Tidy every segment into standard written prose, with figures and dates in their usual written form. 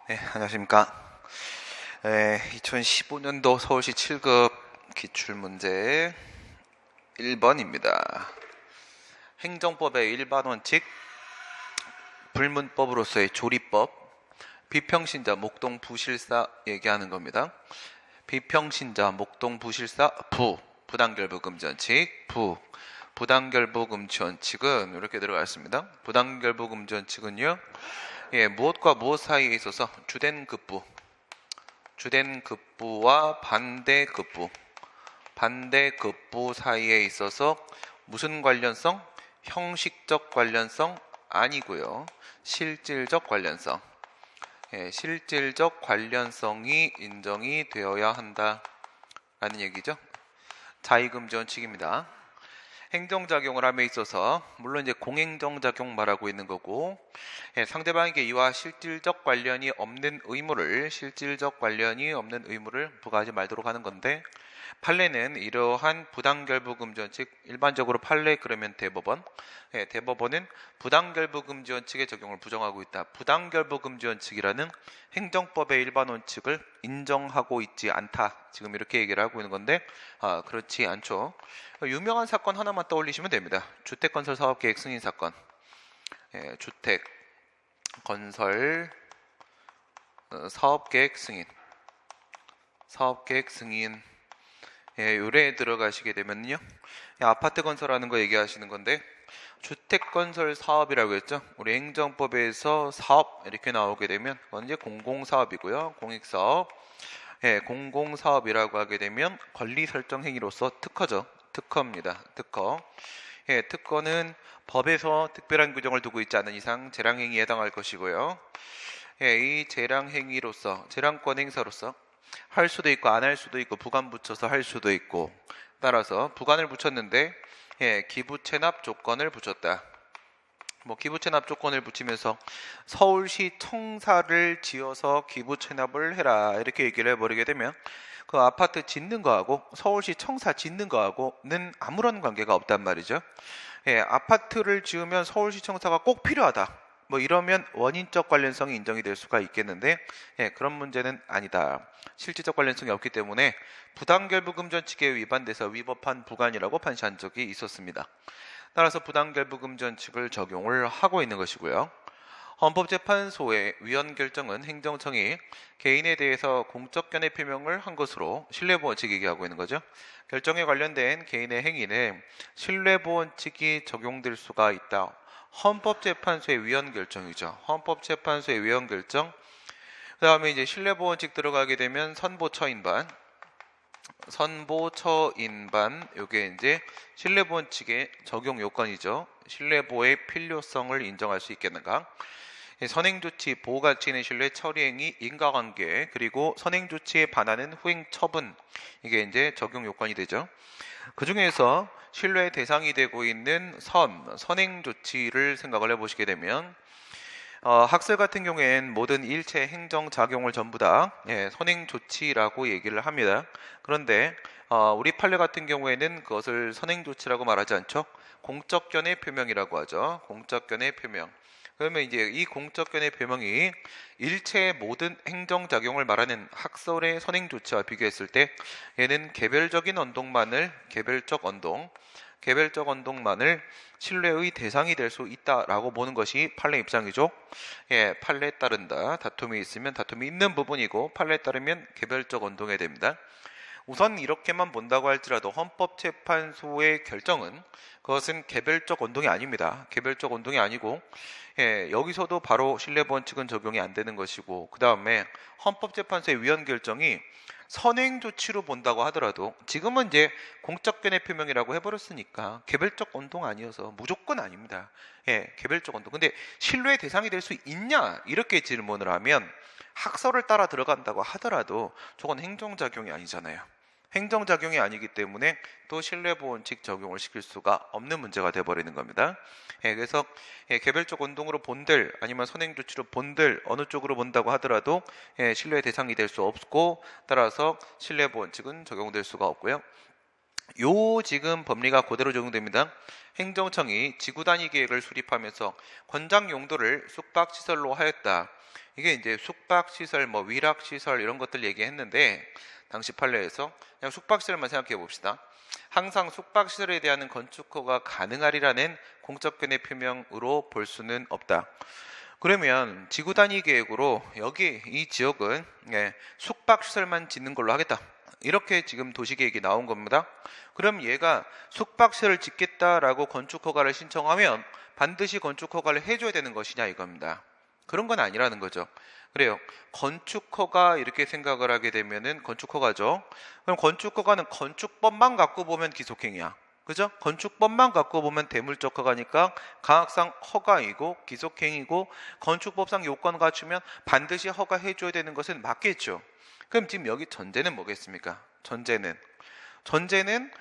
네, 안녕하십니까. 2015년도 서울시 7급 기출문제 1번입니다. 행정법의 일반 원칙, 불문법으로서의 조리법, 비평신자, 목동 부실사 얘기하는 겁니다. 비평신자, 목동 부실사, 부당결부금지원칙, 부당결부금지원칙은 이렇게 들어가 있습니다. 부당결부금지원칙은요, 무엇과 무엇 사이에 있어서 주된 급부와 반대 급부 사이에 있어서 무슨 관련성? 형식적 관련성 아니고요. 실질적 관련성. 실질적 관련성이 인정이 되어야 한다라는 얘기죠. 자의금지원칙입니다. 행정작용을 함에 있어서 물론 이제 공행정작용 말하고 있는 거고, 상대방에게 이와 실질적 관련이 없는 의무를 부과하지 말도록 하는 건데, 판례는 이러한 부당결부금지원칙, 일반적으로 판례 그러면 대법원, 대법원은 부당결부금지원칙의 적용을 부정하고 있다. 부당결부금지원칙이라는 행정법의 일반 원칙을 인정하고 있지 않다. 지금 이렇게 얘기를 하고 있는 건데, 그렇지 않죠. 유명한 사건 하나만 떠올리시면 됩니다. 주택건설사업계획 승인 사건. 주택건설 사업계획 승인. 요래에 들어가시게 되면요, 아파트 건설하는 거 얘기하시는 건데, 주택건설 사업이라고 했죠. 우리 행정법에서 사업 이렇게 나오게 되면 그건 이제 공공사업이고요. 공익사업. 공공사업이라고 하게 되면 권리설정 행위로서 특허죠. 특허입니다. 특허는 법에서 특별한 규정을 두고 있지 않은 이상 재량행위에 해당할 것이고요. 이 재량행위로서, 재량권 행사로서 할 수도 있고 안 할 수도 있고, 부관 붙여서 할 수도 있고, 따라서 부관을 붙였는데 기부 체납 조건을 붙였다. 기부 체납 조건을 붙이면서 서울시 청사를 지어서 기부 체납을 해라 이렇게 얘기를 해버리게 되면 그 아파트 짓는 거하고 서울시 청사 짓는 거하고는 아무런 관계가 없단 말이죠. 아파트를 지으면 서울시 청사가 꼭 필요하다. 이러면 원인적 관련성이 인정이 될 수가 있겠는데, 그런 문제는 아니다. 실질적 관련성이 없기 때문에 부당결부금지원칙에 위반돼서 위법한 부관이라고 판시한 적이 있었습니다. 따라서 부당결부금지원칙을 적용을 하고 있는 것이고요. 헌법재판소의 위헌 결정은 행정청이 개인에 대해서 공적 견해 표명을 한 것으로 신뢰보원칙 얘기하고 있는 거죠. 결정에 관련된 개인의 행위는 신뢰보원칙이 적용될 수가 있다. 헌법재판소의 위헌 결정이죠. 헌법재판소의 위헌 결정. 그 다음에 이제 신뢰보원칙 들어가게 되면 선보처인반, 요게 이제 신뢰보원칙의 적용 요건이죠. 신뢰보의 필요성을 인정할 수 있겠는가? 선행조치, 보호가치 있는 신뢰, 처리행위, 인과관계, 그리고 선행조치에 반하는 후행처분, 이게 이제 적용 요건이 되죠. 그 중에서 신뢰의 대상이 되고 있는 선행조치를 생각을 해보시게 되면, 학설 같은 경우엔 모든 일체 행정작용을 전부 다 선행조치라고 얘기를 합니다. 그런데 우리 판례 같은 경우에는 그것을 선행조치라고 말하지 않죠. 공적견해 표명이라고 하죠. 공적견해 표명. 그러면 이제 이 공적견해 표명이 일체의 모든 행정작용을 말하는 학설의 선행조치와 비교했을 때 얘는 개별적 언동만을 신뢰의 대상이 될 수 있다라고 보는 것이 판례 입장이죠. 판례에 따른다. 다툼이 있으면 다툼이 있는 부분이고, 판례에 따르면 개별적 언동에 됩니다. 우선 이렇게만 본다고 할지라도 헌법재판소의 결정은 그것은 개별적 언동이 아닙니다. 개별적 언동이 아니고, 여기서도 바로 신뢰보원칙은 적용이 안 되는 것이고, 그 다음에 헌법재판소의 위헌 결정이 선행조치로 본다고 하더라도 지금은 이제 공적견해 표명이라고 해버렸으니까 개별적 언동 아니어서 무조건 아닙니다. 개별적 언동. 근데 신뢰의 대상이 될 수 있냐? 이렇게 질문을 하면 학설을 따라 들어간다고 하더라도 저건 행정작용이 아니잖아요. 행정작용이 아니기 때문에 또 신뢰보원칙 적용을 시킬 수가 없는 문제가 돼버리는 겁니다. 그래서 개별적 운동으로 본들 아니면 선행조치로 본들 어느 쪽으로 본다고 하더라도 신뢰의 대상이 될 수 없고, 따라서 신뢰보원칙은 적용될 수가 없고요. 지금 법리가 그대로 적용됩니다. 행정청이 지구단위 계획을 수립하면서 권장 용도를 숙박시설로 하였다. 이게 이제 숙박시설, 뭐 위락시설 이런 것들 얘기했는데 당시 판례에서 그냥 숙박시설만 생각해 봅시다. 항상 숙박시설에 대한 건축허가 가능하리라는 공적견해 표명으로 볼 수는 없다. 그러면 지구 단위 계획으로 여기 이 지역은 숙박시설만 짓는 걸로 하겠다. 이렇게 지금 도시계획이 나온 겁니다. 그럼 얘가 숙박시설을 짓겠다라고 건축허가를 신청하면 반드시 건축허가를 해줘야 되는 것이냐 이겁니다. 그런 건 아니라는 거죠. 그래요. 건축허가 이렇게 생각을 하게 되면은 건축허가죠. 그럼 건축허가는 건축법만 갖고 보면 기속행위야. 그죠? 건축법만 갖고 보면 대물적 허가니까 강학상 허가이고 기속행위고 건축법상 요건 갖추면 반드시 허가해줘야 되는 것은 맞겠죠. 그럼 지금 여기 전제는 뭐겠습니까? 전제는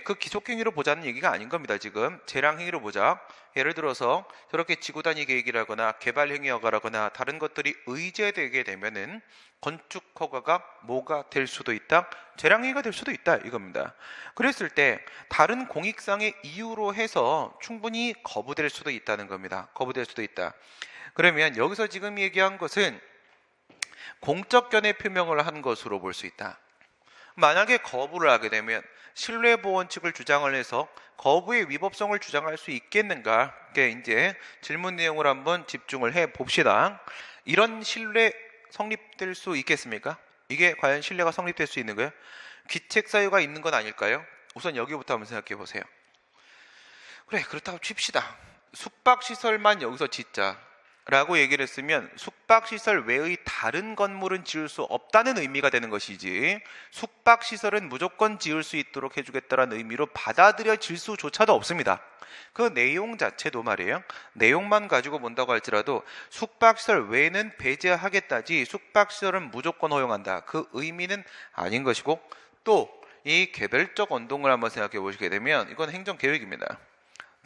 그 기속행위로 보자는 얘기가 아닌 겁니다. 지금 재량행위로 보자. 예를 들어서 저렇게 지구단위 계획이라거나 개발행위허가라거나 다른 것들이 의제되게 되면은 건축허가가 뭐가 될 수도 있다? 재량행위가 될 수도 있다 이겁니다. 그랬을 때 다른 공익상의 이유로 해서 충분히 거부될 수도 있다는 겁니다. 거부될 수도 있다. 그러면 여기서 지금 얘기한 것은 공적견해 표명을 한 것으로 볼 수 있다. 만약에 거부를 하게 되면 신뢰보원칙을 주장을 해서 거부의 위법성을 주장할 수 있겠는가? 이게 이제 질문 내용을 한번 집중을 해 봅시다. 이런 신뢰 성립될 수 있겠습니까? 이게 과연 신뢰가 성립될 수 있는 거예요? 귀책 사유가 있는 건 아닐까요? 우선 여기부터 한번 생각해 보세요. 그래, 그렇다고 칩시다. 숙박시설만 여기서 짓자 라고 얘기를 했으면 숙박시설 외의 다른 건물은 지을 수 없다는 의미가 되는 것이지 숙박시설은 무조건 지을 수 있도록 해주겠다는 의미로 받아들여질 수조차도 없습니다. 그 내용 자체도 말이에요. 내용만 가지고 본다고 할지라도 숙박시설 외에는 배제하겠다지 숙박시설은 무조건 허용한다. 그 의미는 아닌 것이고 또 이 개별적 언동을 한번 생각해 보시게 되면 이건 행정계획입니다.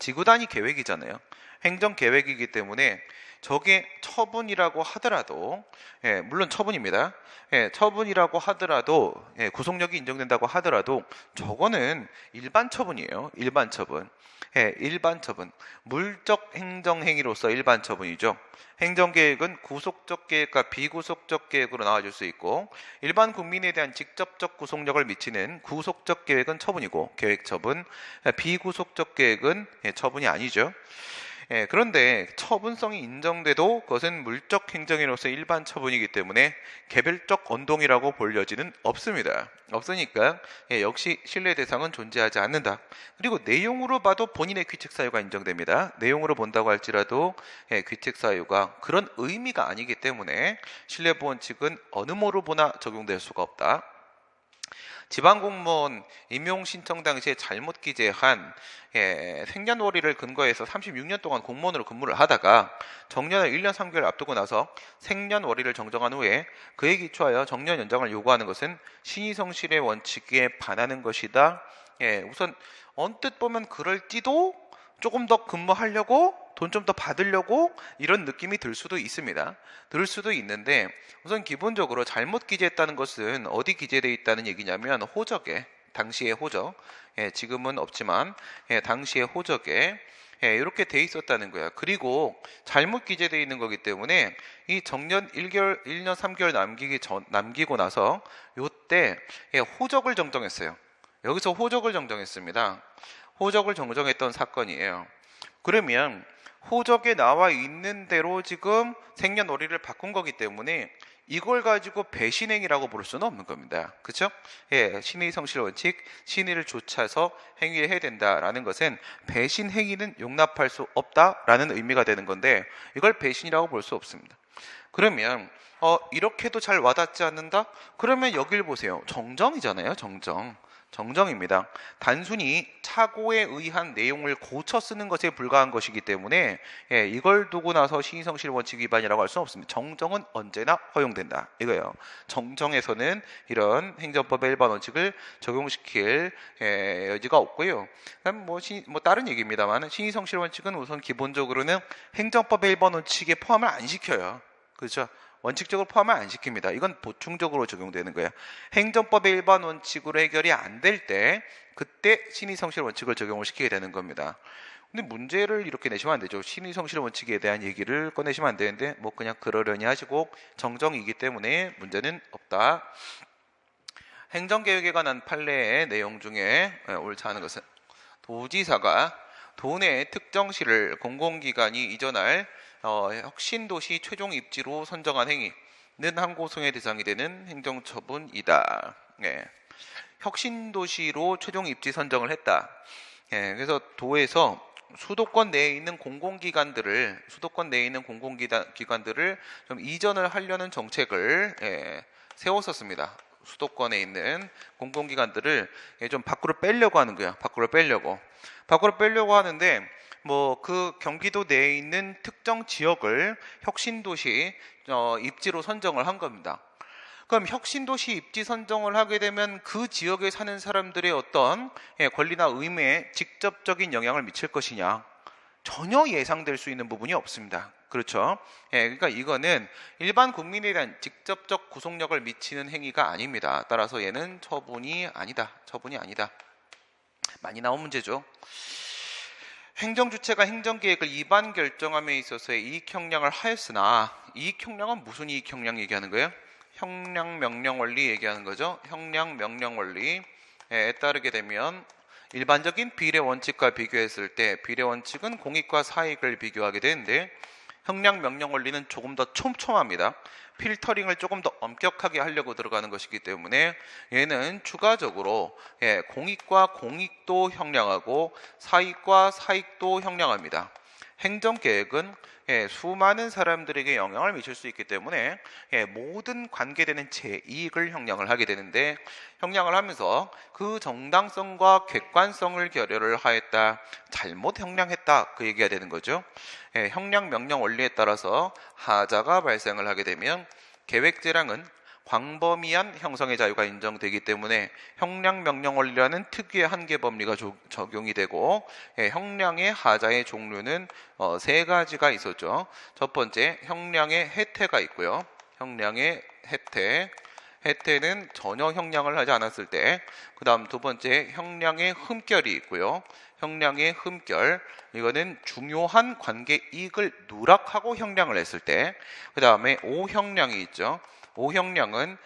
지구단위 계획이잖아요. 행정계획이기 때문에 저게 처분이라고 하더라도 물론 처분입니다. 처분이라고 하더라도 구속력이 인정된다고 하더라도 저거는 일반 처분이에요. 일반 처분. 일반 처분. 물적 행정행위로서 일반 처분이죠. 행정계획은 구속적 계획과 비구속적 계획으로 나눠질 수 있고 일반 국민에 대한 직접적 구속력을 미치는 구속적 계획은 처분이고 계획처분, 비구속적 계획은 처분이 아니죠. 그런데 처분성이 인정돼도 그것은 물적 행정으로서 일반 처분이기 때문에 개별적 언동이라고 볼 여지는 없습니다. 없으니까 역시 신뢰 대상은 존재하지 않는다. 그리고 내용으로 봐도 본인의 귀책 사유가 인정됩니다. 내용으로 본다고 할지라도 귀책 사유가 그런 의미가 아니기 때문에 신뢰보원칙은 어느 모로 보나 적용될 수가 없다. 지방공무원 임용 신청 당시에 잘못 기재한 생년월일을 근거해서 36년 동안 공무원으로 근무를 하다가 정년을 1년 3개월 앞두고 나서 생년월일을 정정한 후에 그에 기초하여 정년 연장을 요구하는 것은 신의성실의 원칙에 반하는 것이다. 우선 언뜻 보면 그럴지도 조금 더 근무하려고 돈 좀 더 받으려고 이런 느낌이 들 수도 있습니다. 들 수도 있는데 우선 기본적으로 잘못 기재했다는 것은 어디 기재되어 있다는 얘기냐면 호적에 당시의 호적 지금은 없지만 당시의 호적에 이렇게 돼 있었다는 거야. 그리고 잘못 기재되어 있는 거기 때문에 이 정년 1년 3개월 남기고 나서 요때 호적을 정정했어요. 여기서 호적을 정정했습니다. 호적을 정정했던 사건이에요. 그러면 호적에 나와 있는 대로 지금 생년월일을 바꾼 거기 때문에 이걸 가지고 배신행위라고 볼 수는 없는 겁니다. 그렇죠? 신의 성실 원칙, 신의를 좇아서 행위를 해야 된다라는 것은 배신행위는 용납할 수 없다라는 의미가 되는 건데 이걸 배신이라고 볼 수 없습니다. 그러면 이렇게도 잘 와닿지 않는다? 그러면 여길 보세요. 정정이잖아요. 정정입니다. 단순히 착오에 의한 내용을 고쳐 쓰는 것에 불과한 것이기 때문에 이걸 두고 나서 신의성실 원칙 위반이라고 할 수는 없습니다. 정정은 언제나 허용된다. 이거예요. 정정에서는 이런 행정법의 일반 원칙을 적용시킬 여지가 없고요. 뭐 다른 얘기입니다만 신의성실 원칙은 우선 기본적으로는 행정법의 일반 원칙에 포함을 안 시켜요. 그렇죠? 원칙적으로 포함을 안 시킵니다. 이건 보충적으로 적용되는 거예요. 행정법의 일반 원칙으로 해결이 안 될 때 그때 신의성실 원칙을 적용을 시키게 되는 겁니다. 근데 문제를 이렇게 내시면 안 되죠. 신의 성실의 원칙에 대한 얘기를 꺼내시면 안 되는데 뭐 그냥 그러려니 하시고 정정이기 때문에 문제는 없다. 행정계획에 관한 판례의 내용 중에 옳지 않은 것은 도지사가 도내 특정 시를 공공기관이 이전할 혁신도시 최종 입지로 선정한 행위는 항고소의 대상이 되는 행정처분이다. 혁신도시로 최종 입지 선정을 했다. 그래서 도에서 수도권 내에 있는 공공기관들을 좀 이전을 하려는 정책을 세웠었습니다. 수도권에 있는 공공기관들을 좀 밖으로 빼려고 하는 거야. 밖으로 빼려고 하는데 뭐 그 경기도 내에 있는 특정 지역을 혁신도시 입지로 선정을 한 겁니다. 그럼 혁신도시 입지 선정을 하게 되면 그 지역에 사는 사람들의 어떤 권리나 의무에 직접적인 영향을 미칠 것이냐? 전혀 예상될 수 있는 부분이 없습니다. 그렇죠? 그러니까 이거는 일반 국민에 대한 직접적 구속력을 미치는 행위가 아닙니다. 따라서 얘는 처분이 아니다. 많이 나온 문제죠. 행정주체가 행정계획을 위반 결정함에 있어서의 이익형량을 하였으나 이익형량은 무슨 이익형량 얘기하는 거예요? 형량명령원리 얘기하는 거죠. 형량명령원리에 따르게 되면 일반적인 비례 원칙과 비교했을 때 비례 원칙은 공익과 사익을 비교하게 되는데 형량명령 원리는 조금 더 촘촘합니다. 필터링을 조금 더 엄격하게 하려고 들어가는 것이기 때문에 얘는 추가적으로 공익과 공익도 형량하고 사익과 사익도 형량합니다. 행정계획은 수많은 사람들에게 영향을 미칠 수 있기 때문에 모든 관계되는 제 이익을 형량을 하게 되는데 형량을 하면서 그 정당성과 객관성을 결여를 하였다. 잘못 형량했다. 그 얘기가 되는 거죠. 형량 명령 원리에 따라서 하자가 발생을 하게 되면 계획재량은 광범위한 형성의 자유가 인정되기 때문에 형량명령 원리라는 특유의 한계 법리가 적용이 되고 형량의 하자의 종류는 세 가지가 있었죠. 첫 번째 형량의 혜태가 있고요. 형량의 혜태는 전혀 형량을 하지 않았을 때, 그 다음 두 번째 형량의 흠결이 있고요. 형량의 흠결, 이거는 중요한 관계 이익을 누락하고 형량을 했을 때, 그 다음에 오형량이 있죠. 오형량은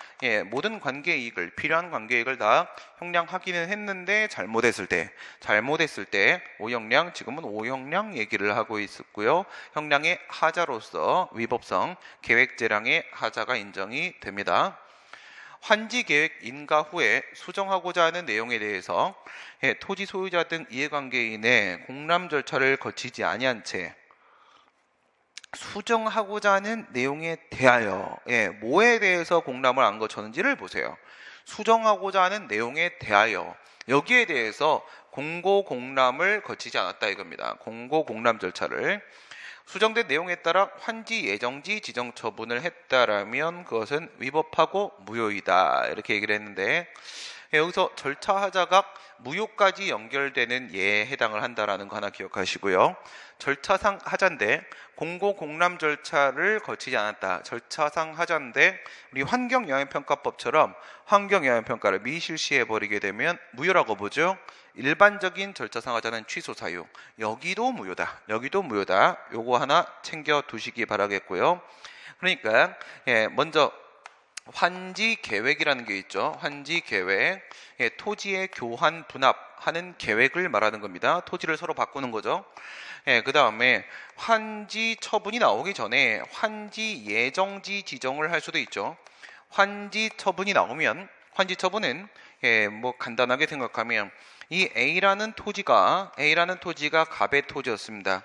모든 관계 이익을, 필요한 관계 이익을 다 형량하기는 했는데 잘못했을 때 오형량, 지금은 오형량 얘기를 하고 있었고요. 형량의 하자로서 위법성, 계획재량의 하자가 인정이 됩니다. 환지계획 인가 후에 수정하고자 하는 내용에 대해서 토지 소유자 등 이해관계인의 공람 절차를 거치지 아니한 채 수정하고자 하는 내용에 대하여 뭐에 대해서 공람을 안 거쳤는지를 보세요. 수정하고자 하는 내용에 대하여 여기에 대해서 공고공람을 거치지 않았다 이겁니다. 공고공람 절차를 수정된 내용에 따라 환지 예정지 지정 처분을 했다라면 그것은 위법하고 무효이다 이렇게 얘기를 했는데 여기서 절차 하자가 무효까지 연결되는 예에 해당을 한다라는 거 하나 기억하시고요. 절차상 하자인데 공고공람 절차를 거치지 않았다. 절차상 하자인데 우리 환경영향평가법처럼 환경영향평가를 미실시해버리게 되면 무효라고 보죠. 일반적인 절차상 하자는 취소 사유. 여기도 무효다. 요거 하나 챙겨두시기 바라겠고요. 그러니까 먼저 환지 계획이라는 게 있죠. 환지 계획, 토지의 교환 분합하는 계획을 말하는 겁니다. 토지를 서로 바꾸는 거죠. 그 다음에 환지 처분이 나오기 전에 환지 예정지 지정을 할 수도 있죠. 환지 처분이 나오면 환지 처분은 뭐 간단하게 생각하면 이 A라는 토지가 갑의 토지였습니다.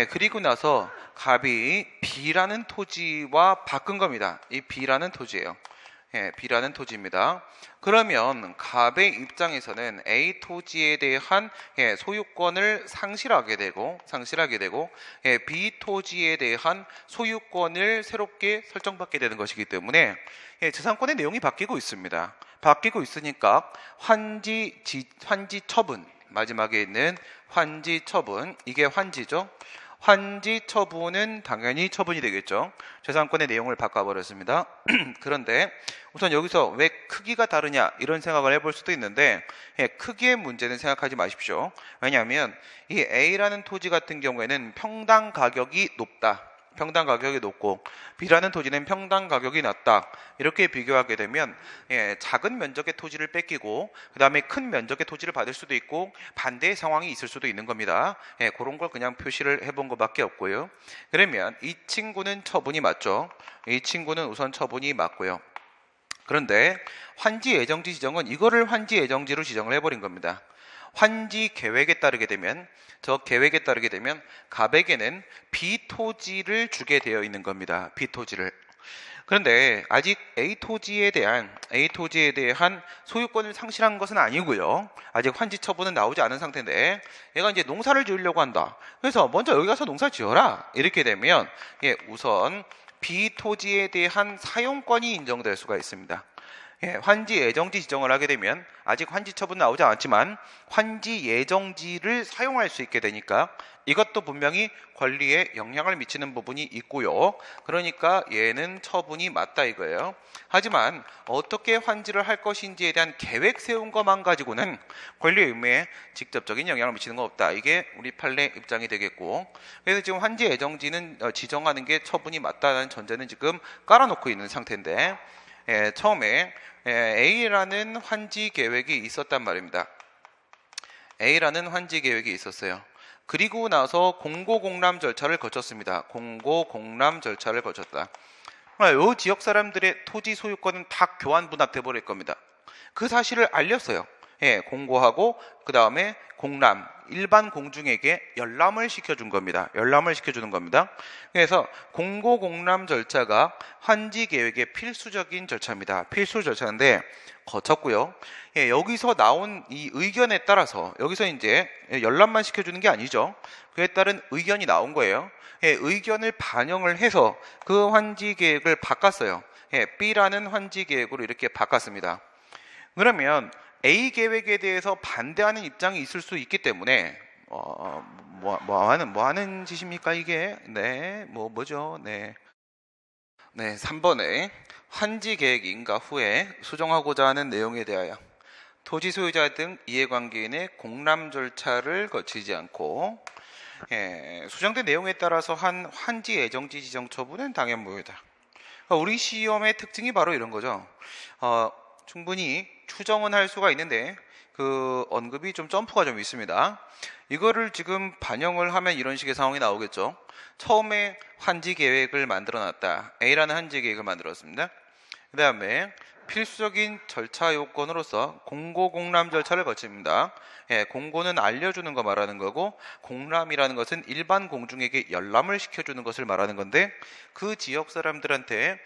그리고 나서 갑이 B라는 토지와 바꾼 겁니다. 이 B라는 토지예요. B라는 토지입니다. 그러면 갑의 입장에서는 A 토지에 대한 소유권을 상실하게 되고 B 토지에 대한 소유권을 새롭게 설정받게 되는 것이기 때문에 재산권의 내용이 바뀌고 있습니다. 바뀌고 있으니까 환지 처분, 마지막에 있는 환지 처분, 이게 환지죠. 환지 처분은 당연히 처분이 되겠죠. 재산권의 내용을 바꿔버렸습니다. 그런데 우선 여기서 왜 크기가 다르냐 이런 생각을 해볼 수도 있는데 크기의 문제는 생각하지 마십시오. 왜냐하면 이 A라는 토지 같은 경우에는 평당 가격이 높다. 평당 가격이 높고 B라는 토지는 평당 가격이 낮다. 이렇게 비교하게 되면 작은 면적의 토지를 뺏기고 그 다음에 큰 면적의 토지를 받을 수도 있고 반대의 상황이 있을 수도 있는 겁니다. 그런 걸 그냥 표시를 해본 것밖에 없고요. 그러면 이 친구는 처분이 맞죠. 이 친구는 우선 처분이 맞고요. 그런데 환지 예정지 지정은 이거를 환지 예정지로 지정을 해버린 겁니다. 환지 계획에 따르게 되면 갑에게는 B토지를 주게 되어 있는 겁니다. B토지를. 그런데 아직 A토지에 대한 소유권을 상실한 것은 아니고요. 아직 환지 처분은 나오지 않은 상태인데 얘가 이제 농사를 지으려고 한다. 그래서 먼저 여기 가서 농사 지어라. 이렇게 되면 우선 B토지에 대한 사용권이 인정될 수가 있습니다. 환지 예정지 지정을 하게 되면 아직 환지 처분 나오지 않았지만 환지 예정지를 사용할 수 있게 되니까 이것도 분명히 권리에 영향을 미치는 부분이 있고요. 그러니까 얘는 처분이 맞다 이거예요. 하지만 어떻게 환지를 할 것인지에 대한 계획 세운 것만 가지고는 권리 의무에 직접적인 영향을 미치는 거 없다. 이게 우리 판례 입장이 되겠고, 그래서 지금 환지 예정지는 지정하는 게 처분이 맞다는 전제는 지금 깔아놓고 있는 상태인데 처음에 A라는 환지 계획이 있었단 말입니다. A라는 환지 계획이 있었어요. 그리고 나서 공고공람 절차를 거쳤습니다. 공고공람 절차를 거쳤다. 이 지역 사람들의 토지 소유권은 다 교환 분합돼 버릴 겁니다. 그 사실을 알렸어요. 공고하고 그 다음에 공람, 일반 공중에게 열람을 시켜준 겁니다. 열람을 시켜주는 겁니다. 그래서 공고공람 절차가 환지 계획의 필수적인 절차입니다. 필수 절차인데 거쳤고요. 여기서 나온 이 의견에 따라서 여기서 이제 열람만 시켜주는 게 아니죠. 그에 따른 의견이 나온 거예요. 의견을 반영을 해서 그 환지 계획을 바꿨어요. B라는 환지 계획으로 이렇게 바꿨습니다. 그러면 A 계획에 대해서 반대하는 입장이 있을 수 있기 때문에 뭐 하는 짓입니까 이게? 뭐죠? 네, 3번에 환지 계획 인가 후에 수정하고자 하는 내용에 대하여 토지 소유자 등 이해관계인의 공람 절차를 거치지 않고 수정된 내용에 따라서 한 환지 예정지 지정 처분은 당연무효다. 우리 시험의 특징이 바로 이런 거죠. 충분히 추정은 할 수가 있는데 그 언급이 좀 점프가 좀 있습니다. 이거를 지금 반영을 하면 이런 식의 상황이 나오겠죠. 처음에 환지 계획을 만들어 놨다. A라는 환지 계획을 만들었습니다. 그 다음에 필수적인 절차 요건으로서 공고공람 절차를 거칩니다. 공고는 알려주는 거 말하는 거고 공람이라는 것은 일반 공중에게 열람을 시켜주는 것을 말하는 건데 그 지역 사람들한테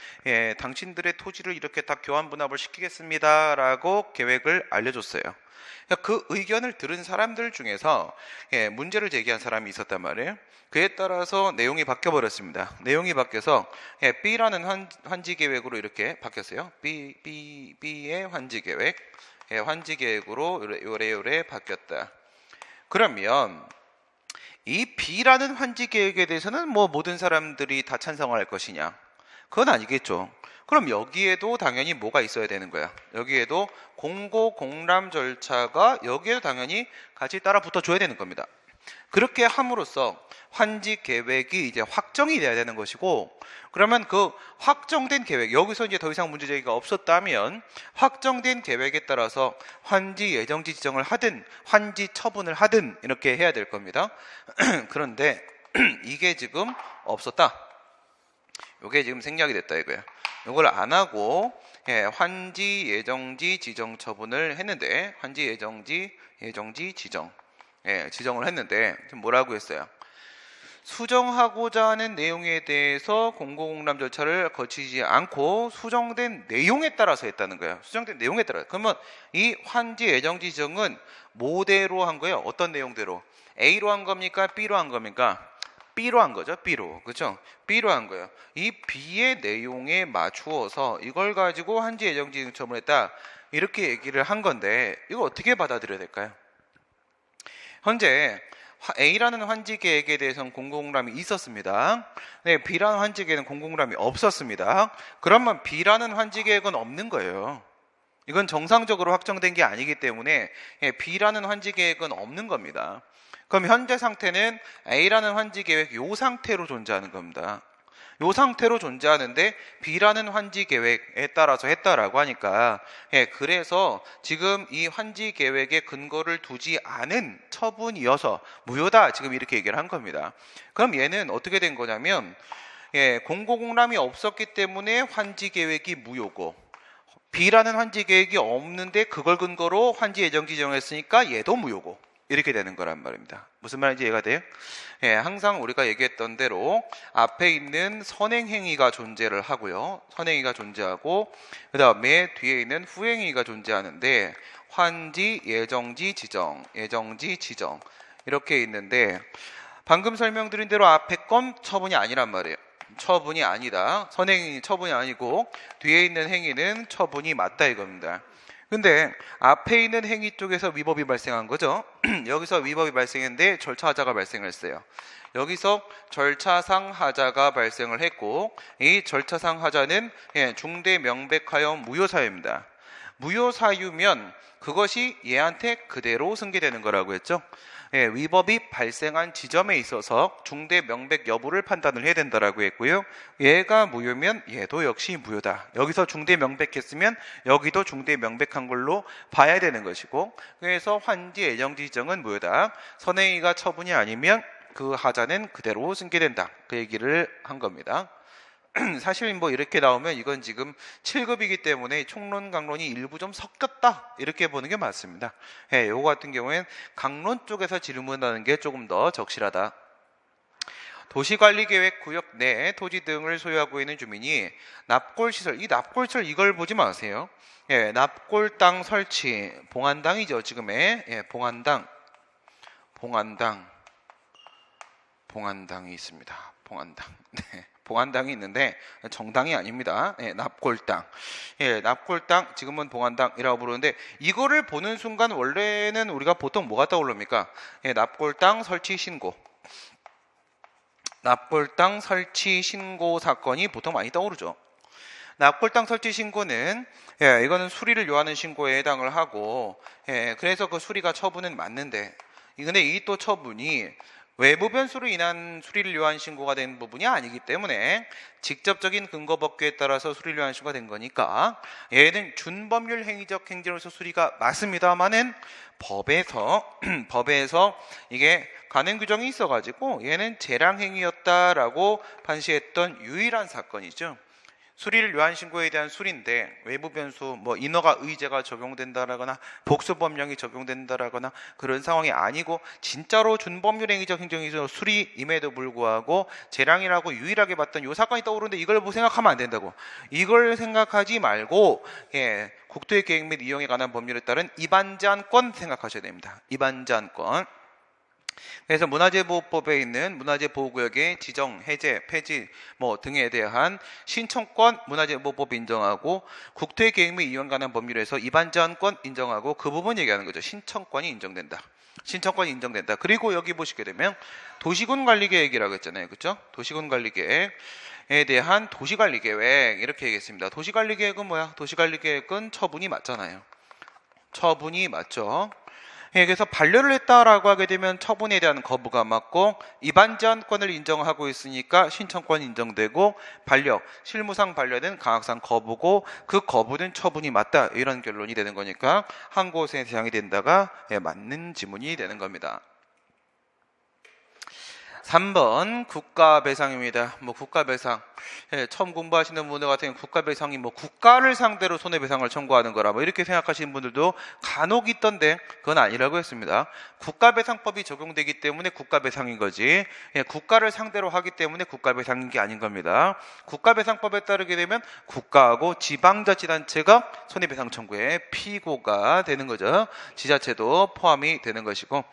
당신들의 토지를 이렇게 다 교환 분합을 시키겠습니다 라고 계획을 알려줬어요. 그 의견을 들은 사람들 중에서 문제를 제기한 사람이 있었단 말이에요. 그에 따라서 내용이 바뀌어버렸습니다. 내용이 바뀌어서 B라는 환지 계획으로 이렇게 바뀌었어요. B의 환지 계획, 환지 계획으로 요래 바뀌었다. 그러면 이 B라는 환지 계획에 대해서는 뭐 모든 사람들이 다 찬성할 것이냐? 그건 아니겠죠. 그럼 여기에도 당연히 뭐가 있어야 되는 거야. 여기에도 공고공람 절차가 여기에도 당연히 같이 따라 붙어줘야 되는 겁니다. 그렇게 함으로써 환지 계획이 이제 확정이 돼야 되는 것이고, 그러면 그 확정된 계획, 여기서 이제 더 이상 문제 제기가 없었다면 확정된 계획에 따라서 환지 예정지 지정을 하든 환지 처분을 하든 이렇게 해야 될 겁니다. 그런데 이게 지금 없었다. 이게 지금 생략이 됐다 이거야. 이걸 안 하고 환지 예정지 지정 처분을 했는데, 환지 예정지 지정 지정을 했는데 지금 뭐라고 했어요? 수정하고자 하는 내용에 대해서 공고공람 절차를 거치지 않고 수정된 내용에 따라서 했다는 거예요. 수정된 내용에 따라. 그러면 이 환지 예정지 지정은 뭐대로 한 거예요? 어떤 내용대로? A로 한 겁니까? B로 한 겁니까? B로 한 거죠. B로. 그렇죠? B로 한 거예요. 이 B의 내용에 맞추어서 이걸 가지고 환지 예정지 지정 처분했다. 이렇게 얘기를 한 건데 이거 어떻게 받아들여야 될까요? 현재 A라는 환지계획에 대해서는 공공람이 있었습니다. 네, B라는 환지계획은 공공람이 없었습니다. 그러면 B라는 환지계획은 없는 거예요. 이건 정상적으로 확정된 게 아니기 때문에 B라는 환지계획은 없는 겁니다. 그럼 현재 상태는 A라는 환지계획 요 상태로 존재하는 겁니다. 요 상태로 존재하는데 B라는 환지계획에 따라서 했다라고 하니까 그래서 지금 이 환지계획에 근거를 두지 않은 처분이어서 무효다, 지금 이렇게 얘기를 한 겁니다. 그럼 얘는 어떻게 된 거냐면 공고공람이 없었기 때문에 환지계획이 무효고, B라는 환지계획이 없는데 그걸 근거로 환지 예정 지정했으니까 얘도 무효고, 이렇게 되는 거란 말입니다. 무슨 말인지 이해가 돼요? 항상 우리가 얘기했던 대로 앞에 있는 선행행위가 존재를 하고요. 선행위가 존재하고 그 다음에 뒤에 있는 후행위가 존재하는데 환지, 예정지, 지정, 예정지, 지정 이렇게 있는데 방금 설명드린 대로 앞에 건 처분이 아니란 말이에요. 처분이 아니다. 선행이 처분이 아니고 뒤에 있는 행위는 처분이 맞다 이겁니다. 근데 앞에 있는 행위 쪽에서 위법이 발생한 거죠. 여기서 위법이 발생했는데 절차하자가 발생을 했어요. 여기서 절차상 하자가 발생을 했고 이 절차상 하자는 중대 명백하여 무효사유입니다. 무효사유면 그것이 얘한테 그대로 승계되는 거라고 했죠. 위법이 발생한 지점에 있어서 중대 명백 여부를 판단을 해야 된다라고 했고요. 얘가 무효면 얘도 역시 무효다. 여기서 중대 명백했으면 여기도 중대 명백한 걸로 봐야 되는 것이고, 그래서 환지 예정지 지정은 무효다. 선행위가 처분이 아니면 그 하자는 그대로 승계된다. 그 얘기를 한 겁니다. 사실 뭐 이렇게 나오면 이건 지금 7급이기 때문에 총론 강론이 일부 좀 섞였다 이렇게 보는 게 맞습니다. 요거 같은 경우에는 강론 쪽에서 질문하는 게 조금 더 적실하다. 도시관리계획 구역 내 토지 등을 소유하고 있는 주민이 납골시설, 이 납골시설 이걸 보지 마세요. 납골당 설치, 봉안당이죠. 지금의 봉안당이 있습니다. 봉안당. 네. 봉안당이 있는데 정당이 아닙니다. 납골당. 납골당, 지금은 봉안당이라고 부르는데 이거를 보는 순간 원래는 우리가 보통 뭐가 떠오릅니까? 납골당 설치 신고. 납골당 설치 신고 사건이 보통 많이 떠오르죠. 납골당 설치 신고는 이거는 수리를 요하는 신고에 해당을 하고 그래서 그 수리가 처분은 맞는데, 근데 이 또 처분이 외부 변수로 인한 수리를 요한 신고가 된 부분이 아니기 때문에 직접적인 근거 법규에 따라서 수리를 요한 신고가 된 거니까 얘는 준법률 행위적 행위로서 수리가 맞습니다만은 법에서 이게 관행 규정이 있어가지고 얘는 재량 행위였다라고 판시했던 유일한 사건이죠. 수리를 요한 신고에 대한 수리인데 외부 변수, 뭐 인허가 의제가 적용된다라거나 복수 법령이 적용된다라거나 그런 상황이 아니고 진짜로 준법률 행위적 행정에서 수리임에도 불구하고 재량이라고 유일하게 봤던 요 사건이 떠오르는데 이걸 뭐 생각하면 안 된다고. 이걸 생각하지 말고 국토의 계획 및 이용에 관한 법률에 따른 이반제한권 생각하셔야 됩니다. 이반제한권. 그래서 문화재보호법에 있는 문화재보호구역의 지정, 해제, 폐지 등에 대한 신청권 문화재보호법 인정하고 국토의 계획 및 이용 관한 법률에서 이반제한권 인정하고 그 부분 얘기하는 거죠. 신청권이 인정된다. 신청권이 인정된다. 그리고 여기 보시게 되면 도시군관리계획이라고 했잖아요. 그렇죠? 도시군관리계획에 대한 도시관리계획 이렇게 얘기했습니다. 도시관리계획은 뭐야? 도시관리계획은 처분이 맞잖아요. 처분이 맞죠. 그래서 반려를 했다라고 하게 되면 처분에 대한 거부가 맞고 이반제한권을 인정하고 있으니까 신청권이 인정되고 반려, 실무상 반려는 강학상 거부고 그 거부는 처분이 맞다 이런 결론이 되는 거니까 한 곳에 대상이 된다가 맞는 지문이 되는 겁니다. 3번 국가배상입니다. 국가배상. 처음 공부하시는 분들 같은 경우 국가배상이 국가를 상대로 손해배상을 청구하는 거라 이렇게 생각하시는 분들도 간혹 있던데 그건 아니라고 했습니다. 국가배상법이 적용되기 때문에 국가배상인 거지. 국가를 상대로 하기 때문에 국가배상인 게 아닌 겁니다. 국가배상법에 따르게 되면 국가하고 지방자치단체가 손해배상 청구의 피고가 되는 거죠. 지자체도 포함이 되는 것이고,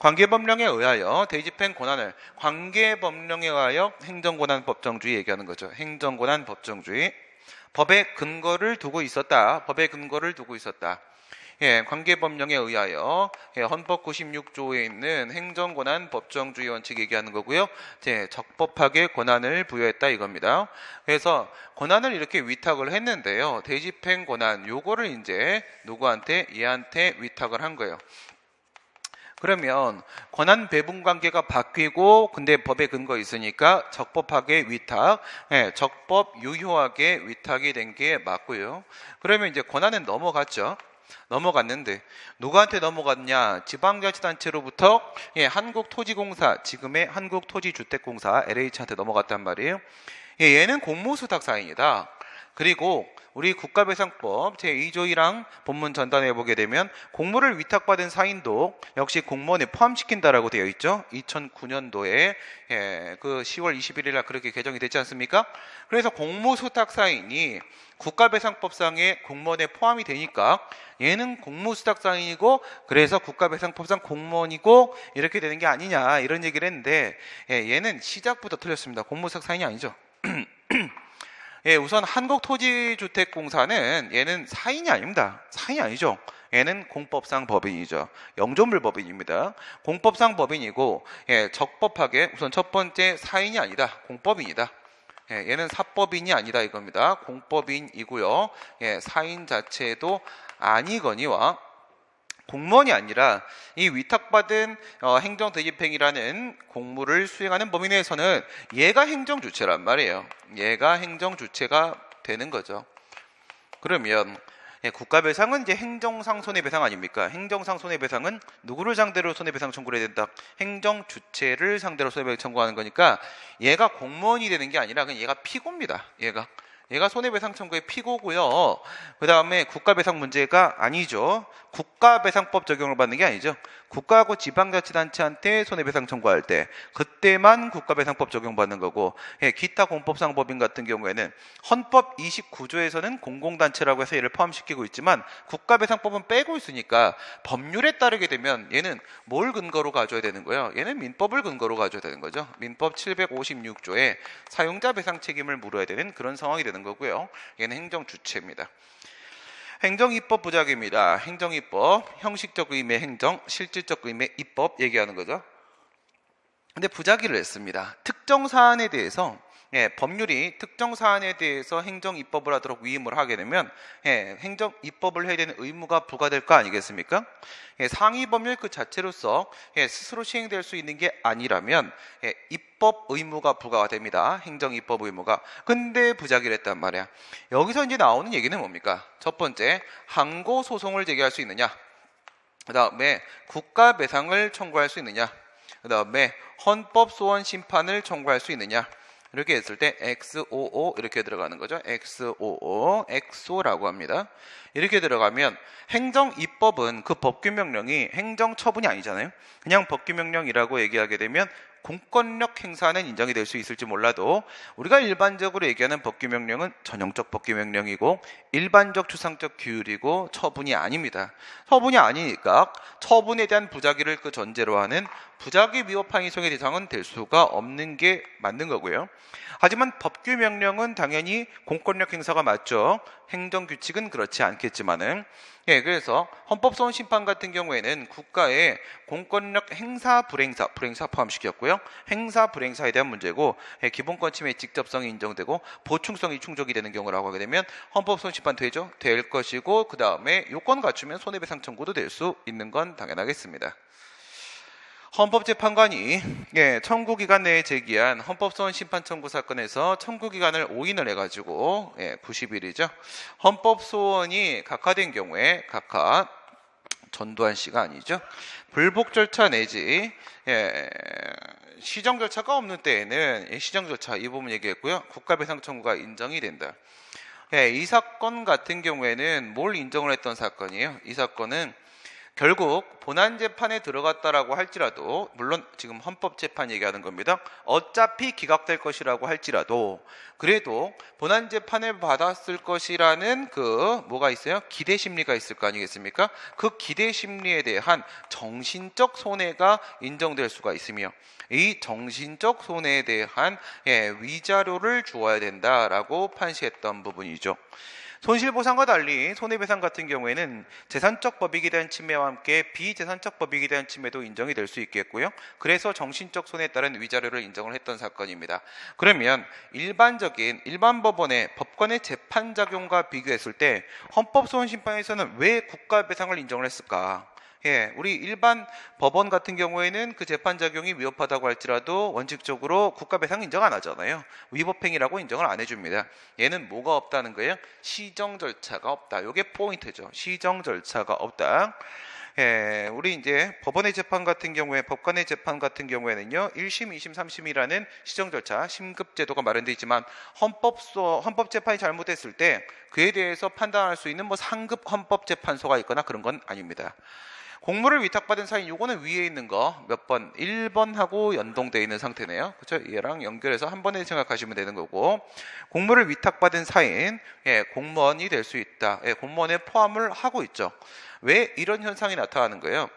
관계법령에 의하여 대집행 권한을 관계법령에 의하여 행정권한 법정주의 얘기하는 거죠. 행정권한 법정주의. 법의 근거를 두고 있었다. 법의 근거를 두고 있었다. 관계법령에 의하여 헌법 96조에 있는 행정권한 법정주의 원칙 얘기하는 거고요. 적법하게 권한을 부여했다 이겁니다. 그래서 권한을 이렇게 위탁을 했는데요. 대집행 권한 요거를 이제 누구한테? 얘한테 위탁을 한 거예요. 그러면 권한 배분 관계가 바뀌고 근데 법에 근거 있으니까 적법하게 위탁, 적법 유효하게 위탁이 된 게 맞고요. 그러면 이제 권한은 넘어갔죠. 넘어갔는데 누구한테 넘어갔냐? 지방자치단체로부터 한국토지공사, 지금의 한국토지주택공사 LH한테 넘어갔단 말이에요. 얘는 공무수탁사인이다. 그리고 우리 국가배상법 제2조 1항 본문 전단에 보게 되면 공무를 위탁받은 사인도 역시 공무원에 포함시킨다라고 되어 있죠. 2009년도에 그 10월 21일 날 그렇게 개정이 됐지 않습니까? 그래서 공무수탁사인이 국가배상법상의 공무원에 포함이 되니까 얘는 공무수탁사인이고 그래서 국가배상법상 공무원이고 이렇게 되는 게 아니냐 이런 얘기를 했는데 얘는 시작부터 틀렸습니다. 공무수탁사인이 아니죠. 우선 한국토지주택공사는 얘는 사인이 아닙니다. 사인이 아니죠. 얘는 공법상 법인이죠. 영조물 법인입니다. 공법상 법인이고 적법하게 우선 첫 번째 사인이 아니다. 공법인이다. 얘는 사법인이 아니다 이겁니다. 공법인이고요. 사인 자체도 아니거니와 공무원이 아니라 이 위탁받은 행정대집행이라는 공무를 수행하는 범위 내에서는 얘가 행정주체란 말이에요. 얘가 행정주체가 되는 거죠. 그러면 국가배상은 이제 행정상손해배상 아닙니까? 행정상손해배상은 누구를 상대로 손해배상 청구를 해야 된다? 행정주체를 상대로 손해배상 청구하는 거니까 얘가 공무원이 되는 게 아니라 그냥 얘가 피고입니다. 얘가 손해배상 청구의 피고고요. 그 다음에 국가배상 문제가 아니죠. 국가배상법 적용을 받는 게 아니죠. 국가하고 지방자치단체한테 손해배상 청구할 때 그때만 국가배상법 적용받는 거고 기타 공법상 법인 같은 경우에는 헌법 29조에서는 공공단체라고 해서 얘를 포함시키고 있지만 국가배상법은 빼고 있으니까 법률에 따르게 되면 얘는 뭘 근거로 가져야 되는 거예요? 얘는 민법을 근거로 가져야 되는 거죠. 민법 756조에 사용자 배상 책임을 물어야 되는 그런 상황이 되는 거고요. 얘는 행정주체입니다. 행정입법 부작입니다. 행정입법, 형식적 의미의 행정, 실질적 의미의 입법 얘기하는 거죠. 근데 부작위를 했습니다. 특정 사안에 대해서 법률이 특정 사안에 대해서 행정입법을 하도록 위임을 하게 되면 행정입법을 해야 되는 의무가 부과될 거 아니겠습니까? 상위법률 그 자체로서 스스로 시행될 수 있는 게 아니라면 입법 의무가 부과가 됩니다. 행정입법 의무가. 근데 부작위를 했단 말이야. 여기서 이제 나오는 얘기는 뭡니까? 첫 번째, 항고소송을 제기할 수 있느냐? 그 다음에 국가배상을 청구할 수 있느냐? 그 다음에 헌법소원 심판을 청구할 수 있느냐? 이렇게 했을 때 XOO 이렇게 들어가는 거죠. XOO, XO라고 합니다. 이렇게 들어가면 행정입법은 그 법규명령이 행정처분이 아니잖아요. 그냥 법규명령이라고 얘기하게 되면 공권력 행사는 인정이 될 수 있을지 몰라도 우리가 일반적으로 얘기하는 법규명령은 전형적 법규명령이고 일반적 추상적 규율이고 처분이 아닙니다. 처분이 아니니까 처분에 대한 부작위를 그 전제로 하는 부작위 위법 항의소의 대상은 될 수가 없는 게 맞는 거고요. 하지만 법규명령은 당연히 공권력 행사가 맞죠. 행정규칙은 그렇지 않겠지만은 그래서 헌법소원 심판 같은 경우에는 국가의 공권력 행사, 불행사 포함시켰고요. 행사, 불행사에 대한 문제고 기본권 침해의 직접성이 인정되고 보충성이 충족이 되는 경우라고 하게 되면 헌법소원 심판 되죠? 될 것이고 그 다음에 요건 갖추면 손해배상 청구도 될 수 있는 건 당연하겠습니다. 헌법재판관이 청구기간 내에 제기한 헌법소원 심판 청구 사건에서 청구기간을 5인을 해가지고 90일이죠. 헌법소원이 각하된 경우에 각하 전두환 씨가 아니죠. 불복 절차 내지 시정 절차가 없는 때에는 시정 절차 이 부분 얘기했고요. 국가배상 청구가 인정이 된다. 이 사건 같은 경우에는 뭘 인정을 했던 사건이에요? 이 사건은 결국 본안재판에 들어갔다라고 할지라도 물론 지금 헌법재판 얘기하는 겁니다. 어차피 기각될 것이라고 할지라도 그래도 본안재판을 받았을 것이라는 그 뭐가 있어요? 기대심리가 있을 거 아니겠습니까? 그 기대심리에 대한 정신적 손해가 인정될 수가 있으며 이 정신적 손해에 대한 위자료를 주어야 된다라고 판시했던 부분이죠. 손실보상과 달리 손해배상 같은 경우에는 재산적 법익에 대한 침해와 함께 비재산적 법익에 대한 침해도 인정이 될 수 있겠고요. 그래서 정신적 손해에 따른 위자료를 인정을 했던 사건입니다. 그러면 일반 법원의 법관의 재판작용과 비교했을 때 헌법소원심판에서는 왜 국가배상을 인정을 했을까? 우리 일반 법원 같은 경우에는 그 재판작용이 위법하다고 할지라도 원칙적으로 국가배상 인정 안 하잖아요. 위법행위라고 인정을 안 해줍니다. 얘는 뭐가 없다는 거예요? 시정 절차가 없다. 이게 포인트죠. 시정 절차가 없다. 우리 이제 법원의 재판 같은 경우에, 법관의 재판 같은 경우에는요, 1심, 2심, 3심이라는 시정 절차, 심급제도가 마련되어 있지만 헌법재판이 잘못했을 때 그에 대해서 판단할 수 있는 상급 헌법재판소가 있거나 그런 건 아닙니다. 공무를 위탁받은 사인, 요거는 위에 있는 거 몇 번, 1번하고 연동되어 있는 상태네요. 그렇죠? 얘랑 연결해서 한 번에 생각하시면 되는 거고, 공무를 위탁받은 사인, 공무원이 될 수 있다. 공무원에 포함을 하고 있죠. 왜 이런 현상이 나타나는 거예요?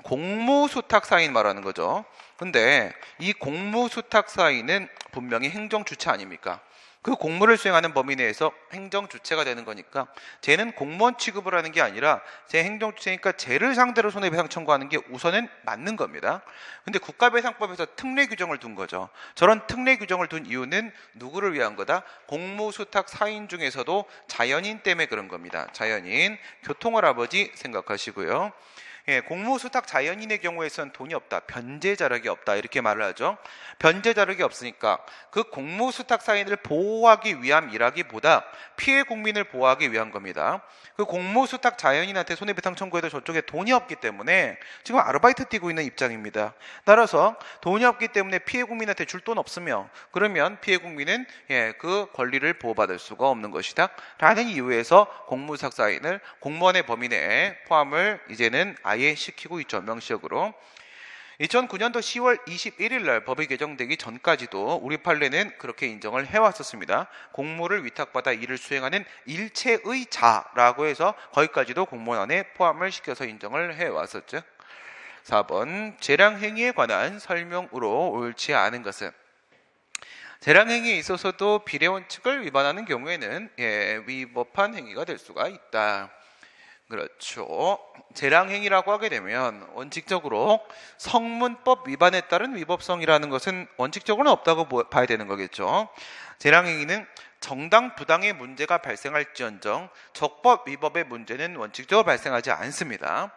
공무수탁 사인 말하는 거죠. 근데 이 공무수탁 사인은 분명히 행정주체 아닙니까? 그 공무를 수행하는 범위 내에서 행정주체가 되는 거니까 쟤는 공무원 취급을 하는 게 아니라 제 행정주체니까 쟤를 상대로 손해배상 청구하는 게 우선은 맞는 겁니다. 근데 국가배상법에서 특례 규정을 둔 거죠. 저런 특례 규정을 둔 이유는 누구를 위한 거다? 공무수탁 사인 중에서도 자연인 때문에 그런 겁니다. 자연인, 교통할아버지 생각하시고요. 공무수탁 자연인의 경우에선 돈이 없다, 변제 자력이 없다 이렇게 말을 하죠. 변제 자력이 없으니까 그 공무수탁 사인을 보호하기 위함이라기보다 피해 국민을 보호하기 위한 겁니다. 그 공무수탁 자연인한테 손해배상 청구해도 저쪽에 돈이 없기 때문에 지금 아르바이트 뛰고 있는 입장입니다. 따라서 돈이 없기 때문에 피해 국민한테 줄 돈 없으며, 그러면 피해 국민은 그 권리를 보호받을 수가 없는 것이다 라는 이유에서 공무수탁 사인을 공무원의 범위 내에 포함을 이제는 아예 시키고 있죠. 명시적으로. 2009년도 10월 21일 날 법이 개정되기 전까지도 우리 판례는 그렇게 인정을 해왔었습니다. 공무를 위탁받아 일을 수행하는 일체의 자라고 해서 거기까지도 공무원 안에 포함을 시켜서 인정을 해왔었죠. 4번, 재량행위에 관한 설명으로 옳지 않은 것은, 재량행위에 있어서도 비례원칙을 위반하는 경우에는 위법한 행위가 될 수가 있다. 그렇죠. 재량행위라고 하게 되면 원칙적으로 성문법 위반에 따른 위법성이라는 것은 원칙적으로는 없다고 봐야 되는 거겠죠. 재량행위는 정당 부당의 문제가 발생할지언정 적법 위법의 문제는 원칙적으로 발생하지 않습니다.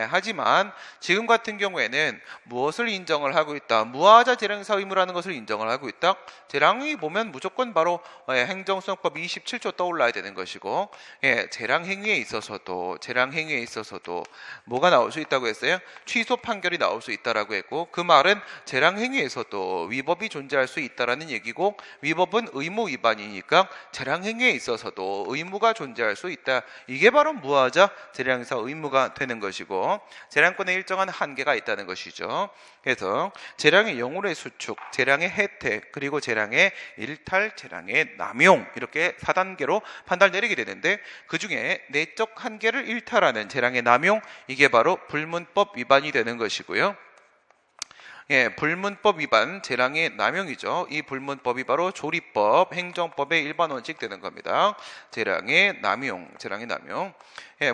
하지만 지금 같은 경우에는 무엇을 인정을 하고 있다? 무하자 재량행사 의무라는 것을 인정을 하고 있다. 재량행위 보면 무조건 바로 행정수령법 27조 떠올라야 되는 것이고, 재량행위에 있어서도 뭐가 나올 수 있다고 했어요? 취소 판결이 나올 수 있다라고 했고, 그 말은 재량행위에서도 위법이 존재할 수 있다라는 얘기고, 위법은 의무 위반이니까 재량행위에 있어서도 의무가 존재할 수 있다. 이게 바로 무하자 재량행사 의무가 되는 것이고, 재량권에 일정한 한계가 있다는 것이죠. 그래서 재량의 영혼의 수축, 재량의 혜택, 그리고 재량의 일탈, 재량의 남용, 이렇게 4단계로 판단을 내리게 되는데, 그 중에 내적 한계를 일탈하는 재량의 남용, 이게 바로 불문법 위반이 되는 것이고요. 불문법 위반, 재량의 남용이죠. 이 불문법이 바로 조리법, 행정법의 일반 원칙 되는 겁니다. 재량의 남용.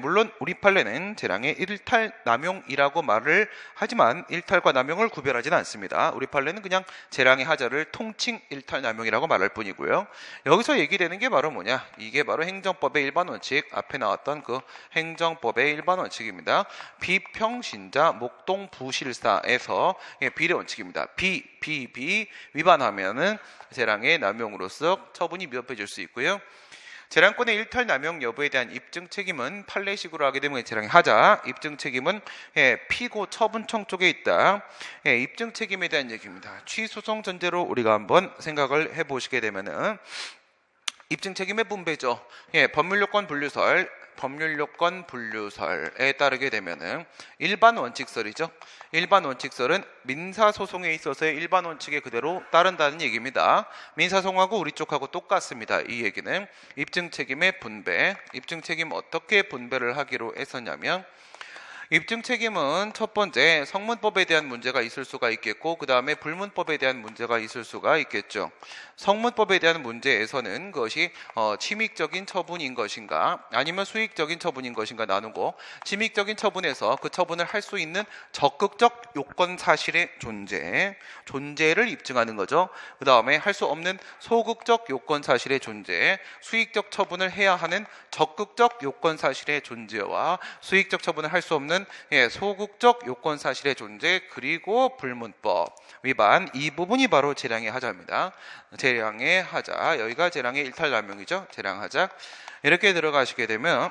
물론 우리 판례는 재량의 일탈 남용이라고 말을 하지만 일탈과 남용을 구별하지는 않습니다. 우리 판례는 그냥 재량의 하자를 통칭 일탈 남용이라고 말할 뿐이고요. 여기서 얘기되는 게 바로 뭐냐? 이게 바로 행정법의 일반 원칙, 앞에 나왔던 그 행정법의 일반 원칙입니다. 비평신자 목동 부실사에서 비례 원칙입니다. 비 위반하면은 재량의 남용으로서 처분이 미흡해질 수 있고요. 재량권의 일탈 남용 여부에 대한 입증 책임은 판례식으로 하게 되면 재량의 하자, 입증 책임은 피고 처분청 쪽에 있다. 입증 책임에 대한 얘기입니다. 취소송 전제로 우리가 한번 생각을 해보시게 되면은 입증 책임의 분배죠. 법률요건 분류설에 따르게 되면은 일반 원칙설이죠. 일반 원칙설은 민사소송에 있어서의 일반 원칙에 그대로 따른다는 얘기입니다. 민사소송하고 우리 쪽하고 똑같습니다. 이 얘기는 입증 책임의 분배, 입증 책임 어떻게 분배를 하기로 했었냐면, 입증 책임은 첫 번째 성문법에 대한 문제가 있을 수가 있겠고, 그 다음에 불문법에 대한 문제가 있을 수가 있겠죠. 성문법에 대한 문제에서는 그것이 침익적인 처분인 것인가 아니면 수익적인 처분인 것인가 나누고, 침익적인 처분에서 그 처분을 할 수 있는 적극적 요건 사실의 존재를 입증하는 거죠. 그 다음에 할 수 없는 소극적 요건 사실의 존재, 수익적 처분을 해야 하는 적극적 요건 사실의 존재와 수익적 처분을 할 수 없는 소극적 요건 사실의 존재, 그리고 불문법 위반, 이 부분이 바로 재량의 하자입니다. 재량의 하자, 여기가 재량의 일탈남용이죠. 재량하자. 이렇게 들어가시게 되면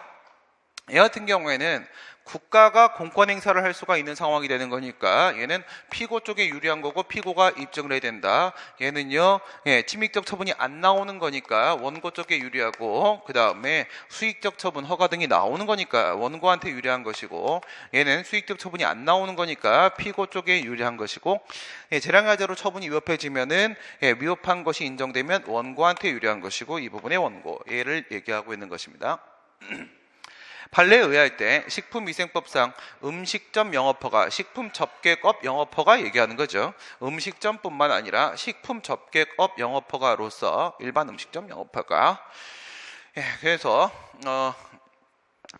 이 같은 경우에는 국가가 공권 행사를 할 수가 있는 상황이 되는 거니까 얘는 피고 쪽에 유리한 거고 피고가 입증을 해야 된다. 얘는요 침익적 처분이 안 나오는 거니까 원고 쪽에 유리하고, 그 다음에 수익적 처분 허가 등이 나오는 거니까 원고한테 유리한 것이고, 얘는 수익적 처분이 안 나오는 거니까 피고 쪽에 유리한 것이고, 재량하자로 처분이 위협해지면은 위협한 것이 인정되면 원고한테 유리한 것이고, 이 부분의 원고 얘를 얘기하고 있는 것입니다. 판례에 의할 때 식품위생법상 음식점 영업허가, 식품접객업 영업허가 얘기하는 거죠. 음식점뿐만 아니라 식품접객업 영업허가로서 일반 음식점 영업허가. 그래서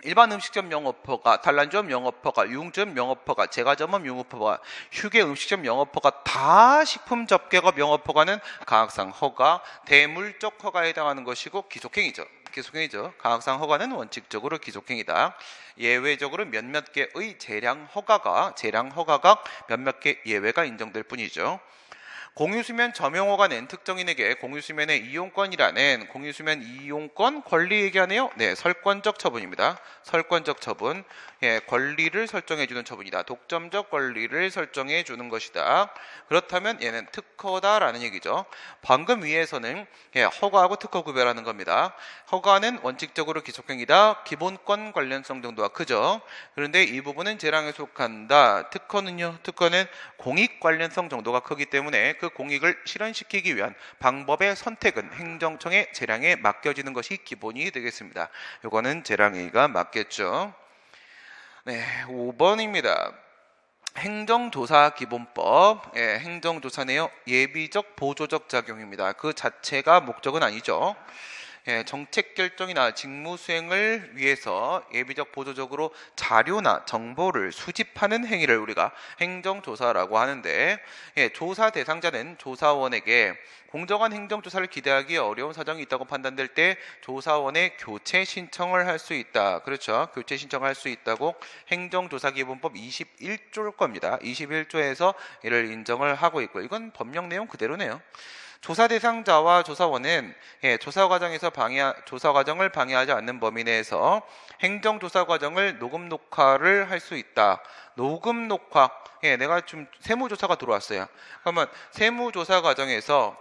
일반 음식점 영업허가, 단란점 영업허가, 유흥점 영업허가, 제과점업 영업허가, 휴게 음식점 영업허가, 다 식품접객업 영업허가는 가학상 허가, 대물적 허가에 해당하는 것이고 기속행위죠. 가학상 허가는 원칙적으로 기속행위다. 예외적으로 몇몇 개의 재량 허가가 몇몇 개 예외가 인정될 뿐이죠. 공유수면 점용허가 낸 특정인에게 공유수면의 이용권이라는 공유수면 이용권 권리 얘기하네요. 네, 설권적 처분입니다. 설권적 처분, 권리를 설정해주는 처분이다. 독점적 권리를 설정해주는 것이다. 그렇다면 얘는 특허다라는 얘기죠. 방금 위에서는 허가하고 특허 구별하는 겁니다. 허가는 원칙적으로 기속행위다. 기본권 관련성 정도가 크죠. 그런데 이 부분은 재량에 속한다. 특허는 공익 관련성 정도가 크기 때문에 그 공익을 실현시키기 위한 방법의 선택은 행정청의 재량에 맡겨지는 것이 기본이 되겠습니다. 이거는 재량회의가 맞겠죠. 네, 5번입니다. 행정조사기본법, 행정조사네요. 예비적 보조적 작용입니다. 그 자체가 목적은 아니죠. 정책 결정이나 직무 수행을 위해서 예비적 보조적으로 자료나 정보를 수집하는 행위를 우리가 행정조사라고 하는데, 조사 대상자는 조사원에게 공정한 행정조사를 기대하기 어려운 사정이 있다고 판단될 때 조사원의 교체 신청을 할 수 있다. 그렇죠. 교체 신청을 할 수 있다고 행정조사기본법 21조일 겁니다. 21조에서 이를 인정을 하고 있고, 이건 법령 내용 그대로네요. 조사 대상자와 조사원은 조사 과정에서 조사 과정을 방해하지 않는 범위 내에서 행정조사 과정을 녹음 녹화를 할 수 있다. 녹음 녹화, 내가 좀 세무조사가 들어왔어요. 그러면 세무조사 과정에서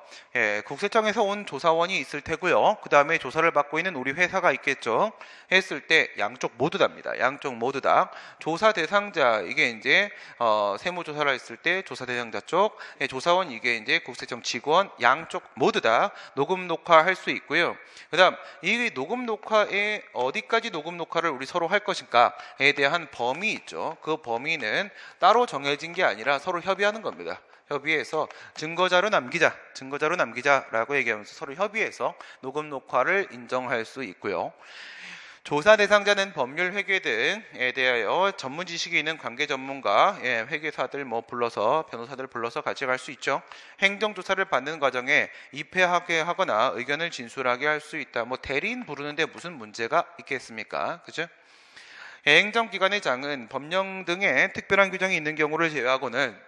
국세청에서 온 조사원이 있을 테고요. 그 다음에 조사를 받고 있는 우리 회사가 있겠죠. 했을 때 양쪽 모두 다입니다. 양쪽 모두 다. 조사 대상자, 이게 이제 세무조사를 했을 때 조사 대상자 쪽, 조사원 이게 이제 국세청 직원, 양쪽 모두 다 녹음 녹화할 수 있고요. 그 다음 이 녹음 녹화에 어디까지 녹음 녹화를 우리 서로 할 것인가에 대한 범위 있죠. 그 범위는 따로 정해진 게 아니라 서로 협의하는 겁니다. 협의해서 증거자료 남기자라고 얘기하면서 서로 협의해서 녹음 녹화를 인정할 수 있고요. 조사 대상자는 법률 회계 등에 대하여 전문 지식이 있는 관계 전문가, 회계사들 변호사들 불러서 같이 갈 수 있죠. 행정조사를 받는 과정에 입회하게 하거나 의견을 진술하게 할 수 있다. 대리인 부르는데 무슨 문제가 있겠습니까? 그죠? 행정기관의 장은 법령 등의 특별한 규정이 있는 경우를 제외하고는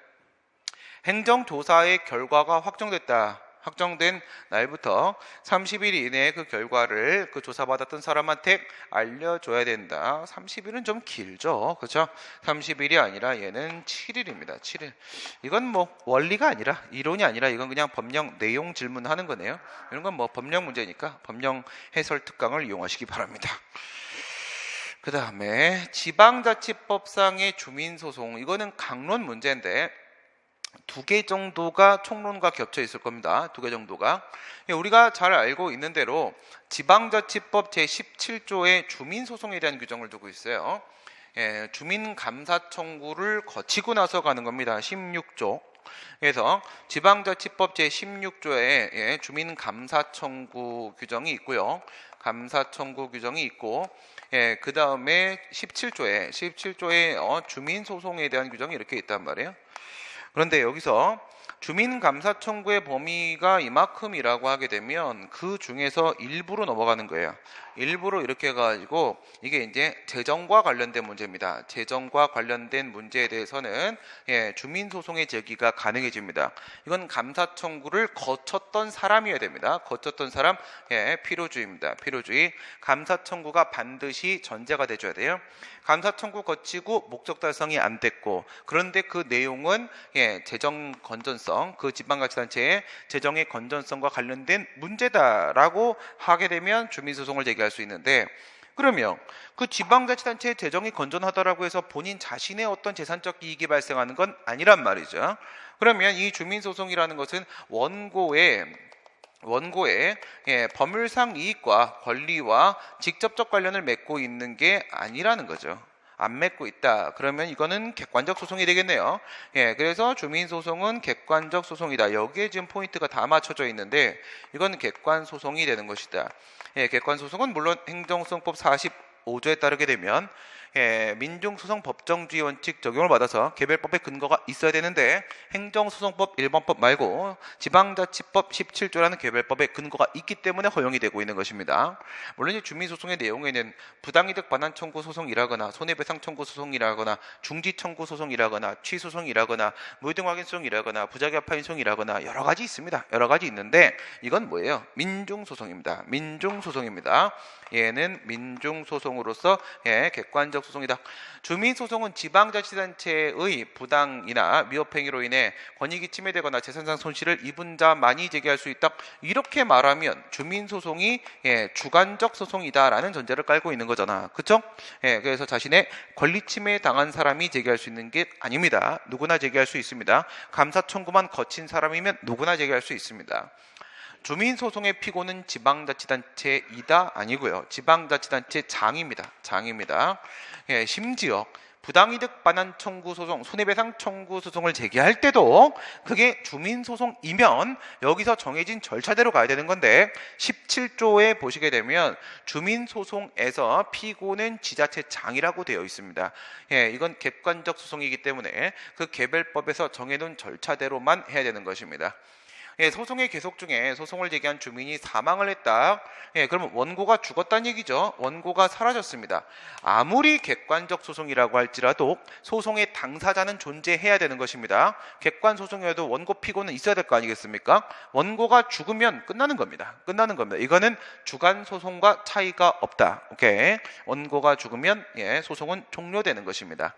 행정조사의 결과가 확정된 날부터 30일 이내에 그 결과를 그 조사받았던 사람한테 알려줘야 된다. 30일은 좀 길죠. 그렇죠? 30일이 아니라 얘는 7일입니다. 7일. 이건 원리가 아니라, 이론이 아니라 이건 그냥 법령 내용 질문하는 거네요. 이런 건 법령 문제니까 법령 해설 특강을 이용하시기 바랍니다. 그 다음에 지방자치법상의 주민소송, 이거는 강론 문제인데 2개 정도가 총론과 겹쳐 있을 겁니다. 2개 정도가. 우리가 잘 알고 있는 대로 지방자치법 제17조에 주민소송에 대한 규정을 두고 있어요. 주민감사 청구를 거치고 나서 가는 겁니다. 16조. 그래서 지방자치법 제16조에 주민감사 청구 규정이 있고요. 감사 청구 규정이 있고, 그 다음에 17조에 주민소송에 대한 규정이 이렇게 있단 말이에요. 그런데 여기서 주민감사 청구의 범위가 이만큼이라고 하게 되면 그 중에서 일부로 넘어가는 거예요. 일부로 이렇게 해가지고 이게 이제 재정과 관련된 문제입니다. 재정과 관련된 문제에 대해서는 주민소송의 제기가 가능해집니다. 이건 감사 청구를 거쳤던 사람이어야 됩니다. 거쳤던 사람, 필요주의입니다. 필요주의. 감사 청구가 반드시 전제가 돼줘야 돼요. 감사 청구 거치고 목적 달성이 안 됐고, 그런데 그 내용은 재정 건전성, 그 지방자치단체의 재정의 건전성과 관련된 문제다라고 하게 되면 주민소송을 제기할 수 있는데, 그러면 그 지방자치단체의 재정이 건전하다라고 해서 본인 자신의 어떤 재산적 이익이 발생하는 건 아니란 말이죠. 그러면 이 주민소송이라는 것은 원고의 법률상 이익과 권리와 직접적 관련을 맺고 있는 게 아니라는 거죠. 안 맺고 있다. 그러면 이거는 객관적 소송이 되겠네요. 그래서 주민소송은 객관적 소송이다. 여기에 지금 포인트가 다 맞춰져 있는데 이건 객관 소송이 되는 것이다. 객관 소송은 물론 행정소송법 45조에 따르게 되면 민중소송 법정주의 원칙 적용을 받아서 개별법의 근거가 있어야 되는데 행정소송법 1번법 말고 지방자치법 17조라는 개별법의 근거가 있기 때문에 허용이 되고 있는 것입니다. 물론 주민소송의 내용에는 부당이득 반환 청구 소송이라거나 손해배상 청구 소송이라거나 중지 청구 소송이라거나 취소송이라거나 무효등 확인 소송이라거나 부작위 파인 소송이라거나 여러 가지 있습니다. 여러 가지 있는데 이건 뭐예요? 민중소송입니다. 민중소송입니다. 얘는 민중소송으로서 객관적 소송이다. 주민소송은 지방자치단체의 부당이나 위법행위로 인해 권익이 침해되거나 재산상 손실을 입은 자만이 제기할 수 있다. 이렇게 말하면 주민소송이 주관적 소송이다라는 전제를 깔고 있는 거잖아. 그쵸? 그래서 자신의 권리 침해 당한 사람이 제기할 수 있는 게 아닙니다. 누구나 제기할 수 있습니다. 감사 청구만 거친 사람이면 누구나 제기할 수 있습니다. 주민소송의 피고는 지방자치단체이다 아니고요. 지방자치단체장입니다. 장입니다. 심지어 부당이득 반환 청구 소송, 손해배상 청구 소송을 제기할 때도 그게 주민소송이면 여기서 정해진 절차대로 가야 되는 건데 17조에 보시게 되면 주민소송에서 피고는 지자체장이라고 되어 있습니다. 이건 객관적 소송이기 때문에 그 개별법에서 정해놓은 절차대로만 해야 되는 것입니다. 소송의 계속 중에 소송을 제기한 주민이 사망을 했다. 그러면 원고가 죽었다는 얘기죠. 원고가 사라졌습니다. 아무리 객관적 소송이라고 할지라도 소송의 당사자는 존재해야 되는 것입니다. 객관 소송이어도 원고 피고는 있어야 될 거 아니겠습니까? 원고가 죽으면 끝나는 겁니다. 끝나는 겁니다. 이거는 주관 소송과 차이가 없다. 오케이. 원고가 죽으면 소송은 종료되는 것입니다.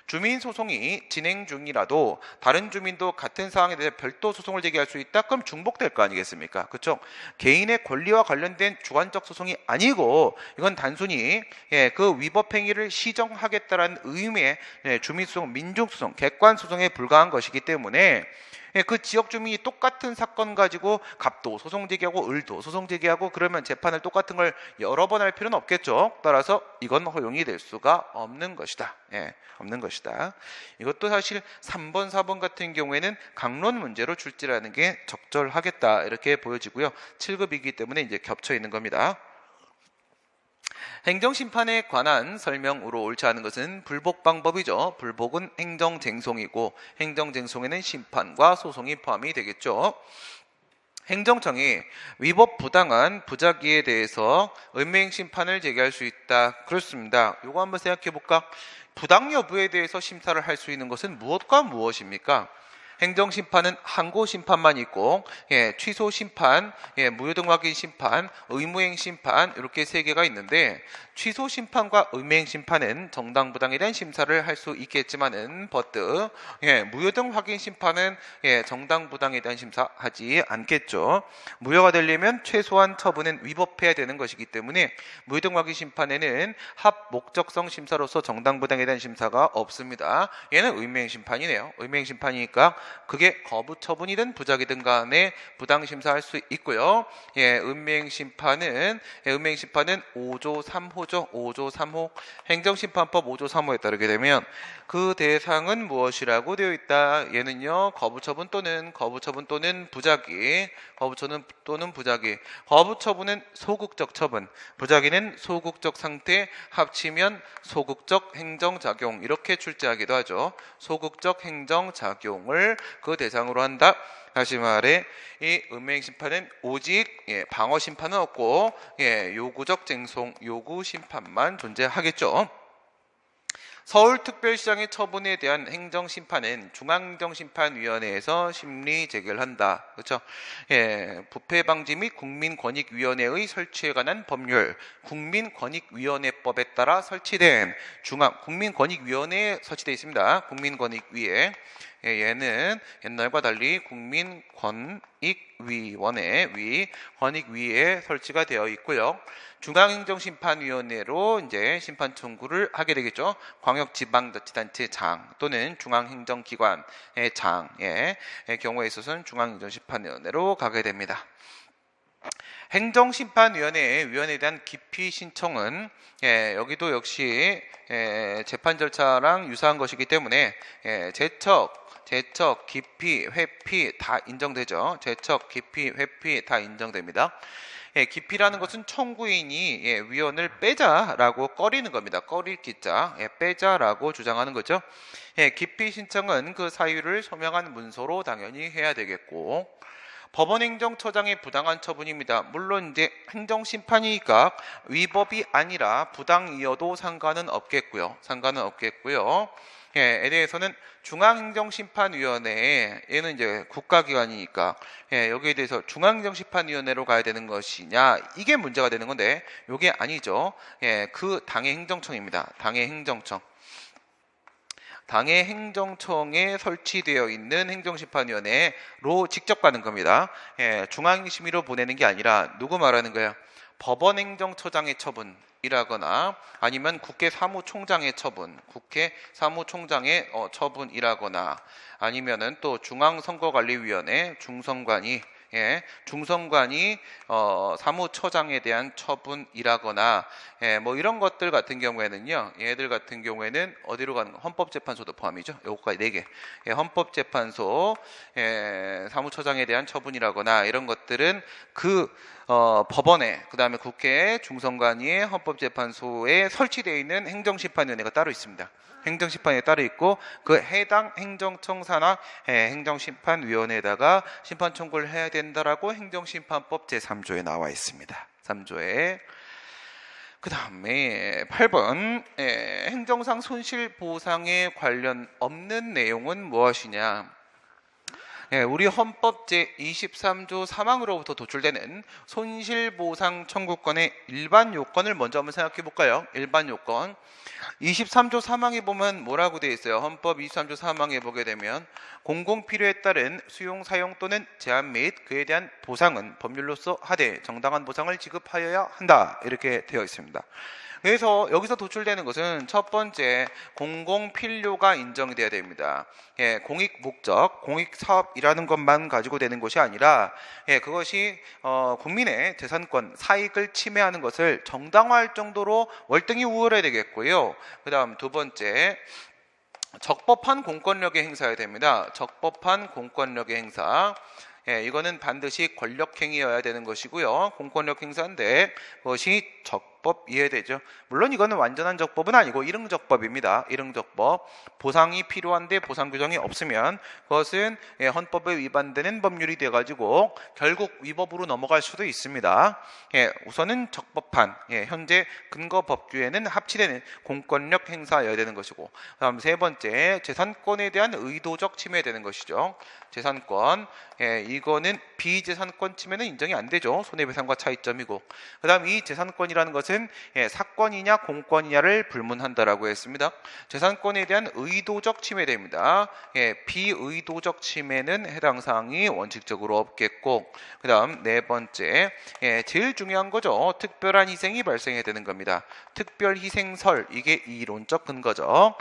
주민소송이 진행 중이라도 다른 주민도 같은 사항에 대해 별도 소송을 제기할 수 있다? 그럼 중복될 거 아니겠습니까? 그렇죠? 개인의 권리와 관련된 주관적 소송이 아니고 이건 단순히 그 위법 행위를 시정하겠다라는 의미의 주민소송, 민중소송, 객관소송에 불과한 것이기 때문에 그 지역 주민이 똑같은 사건 가지고 갑도 소송 제기하고 을도 소송 제기하고 그러면 재판을 똑같은 걸 여러 번 할 필요는 없겠죠. 따라서 이건 허용이 될 수가 없는 것이다. 없는 것이다. 이것도 사실 3번, 4번 같은 경우에는 강론 문제로 출제라는 게 적절하겠다 이렇게 보여지고요. 7급이기 때문에 이제 겹쳐 있는 겁니다. 행정심판에 관한 설명으로 옳지 않은 것은 불복 방법이죠. 불복은 행정쟁송이고 행정쟁송에는 심판과 소송이 포함이 되겠죠. 행정청이 위법 부당한 부작위에 대해서 은행 심판을 제기할 수 있다. 그렇습니다. 이거 한번 생각해 볼까? 부당 여부에 대해서 심사를 할 수 있는 것은 무엇과 무엇입니까? 행정심판은 항고 심판만 있고 취소 심판, 무효등 확인 심판, 의무행 심판 이렇게 세 개가 있는데 취소 심판과 의무행 심판은 정당부당에 대한 심사를 할 수 있겠지만은 버트 무효등 확인 심판은 정당부당에 대한 심사하지 않겠죠. 무효가 되려면 최소한 처분은 위법해야 되는 것이기 때문에 무효등 확인 심판에는 합 목적성 심사로서 정당부당에 대한 심사가 없습니다. 얘는 의무행 심판이네요. 의무행 심판이니까 그게 거부처분이든 부작이든 간에 부당심사할 수 있고요. 은맹심판은 5조 3호죠. 5조 3호 행정심판법 5조 3호에 따르게 되면 그 대상은 무엇이라고 되어 있다. 얘는요, 거부처분 또는 부작위, 거부처분은 소극적 처분, 부작위는 소극적 상태, 합치면 소극적 행정작용, 이렇게 출제하기도 하죠. 소극적 행정작용을 그 대상으로 한다. 다시 말해 이 은맹심판은 오직 방어심판은 없고 요구적 쟁송, 요구심판만 존재하겠죠. 서울특별시장의 처분에 대한 행정심판은 중앙행정심판위원회에서 심리 재결한다. 그렇죠? 부패방지 및 국민권익위원회의 설치에 관한 법률, 국민권익위원회법에 따라 설치된 국민권익위원회에 설치되어 있습니다. 국민권익위에. 얘는 옛날과 달리 권익위에 설치가 되어 있고요. 중앙행정심판위원회로 이제 심판 청구를 하게 되겠죠. 광역지방자치단체 장 또는 중앙행정기관의 장의 경우에 있어서는 중앙행정심판위원회로 가게 됩니다. 행정심판위원회에 대한 기피 신청은 여기도 역시 재판 절차랑 유사한 것이기 때문에 제척, 기피, 회피 다 인정되죠. 제척, 기피, 회피 다 인정됩니다. 기피라는 것은 청구인이 위원을 빼자라고 꺼리는 겁니다. 꺼릴 기자, 빼자라고 주장하는 거죠. 기피 신청은 그 사유를 소명한 문서로 당연히 해야 되겠고, 법원행정처장의 부당한 처분입니다. 물론 이제 행정심판이니까 위법이 아니라 부당이어도 상관은 없겠고요. 에 대해서는 중앙행정심판위원회에 얘는 이제 국가기관이니까 여기에 대해서 중앙행정심판위원회로 가야 되는 것이냐, 이게 문제가 되는 건데 이게 아니죠. 그 당의 행정청입니다. 당의 행정청에 설치되어 있는 행정심판위원회로 직접 가는 겁니다. 중앙심의로 보내는 게 아니라 누구 말하는 거예요? 법원행정처장의 처분이라거나 아니면 국회 사무총장의 처분이라거나 아니면은 또 중앙선거관리위원회 중선관이 사무처장에 대한 처분이라거나 뭐 이런 것들 같은 경우에는요, 얘들 같은 경우에는 어디로 가는 거? 헌법재판소도 포함이죠. 요거까지 4개. 헌법재판소 사무처장에 대한 처분이라거나 이런 것들은 그 법원에, 그 다음에 국회 중선관위의 헌법재판소에 설치되어 있는 행정심판위원회가 따로 있습니다. 행정심판에 따로 있고 그 해당 행정청 산하 행정심판위원회에다가 심판 청구를 해야 된다라고 행정심판법 제3조에 나와 있습니다. 3조에. 그 다음에 8번 행정상 손실보상에 관련 없는 내용은 무엇이냐. 우리 헌법 제23조 3항으로부터 도출되는 손실보상 청구권의 일반 요건을 먼저 한번 생각해 볼까요? 일반 요건. 23조 3항에 보면 뭐라고 되어 있어요? 헌법 23조 3항에 보게 되면 공공필요에 따른 수용, 사용 또는 제한 및 그에 대한 보상은 법률로서 하되 정당한 보상을 지급하여야 한다. 이렇게 되어 있습니다. 그래서 여기서 도출되는 것은 첫 번째, 공공필요가 인정이 돼야 됩니다. 공익목적, 공익사업이라는 것만 가지고 되는 것이 아니라 그것이 국민의 재산권, 사익을 침해하는 것을 정당화할 정도로 월등히 우월해야 되겠고요. 그 다음 두 번째, 적법한 공권력의 행사여야 됩니다. 적법한 공권력의 행사. 이거는 반드시 권력행위여야 되는 것이고요. 공권력 행사인데 그것이 적법 이해되죠. 물론 이거는 완전한 적법은 아니고 일흥적법입니다. 일흥적법. 보상이 필요한데 보상 규정이 없으면 그것은 헌법에 위반되는 법률이 돼가지고 결국 위법으로 넘어갈 수도 있습니다. 우선은 적법한, 현재 근거법규에는 합치되는 공권력 행사여야 되는 것이고, 다음 세 번째, 재산권에 대한 의도적 침해되는 것이죠. 재산권, 이거는 비재산권 침해는 인정이 안 되죠. 손해배상과 차이점이고, 그 다음 이 재산권이라는 것은 것은 사건이냐 공권이냐를 불문한다라고 했습니다. 재산권에 대한 의도적 침해됩니다. 비의도적 침해는 해당 사항이 원칙적으로 없겠고, 그 다음 네 번째, 제일 중요한 거죠. 특별한 희생이 발생해야 되는 겁니다. 특별희생설, 이게 이론적 근거죠.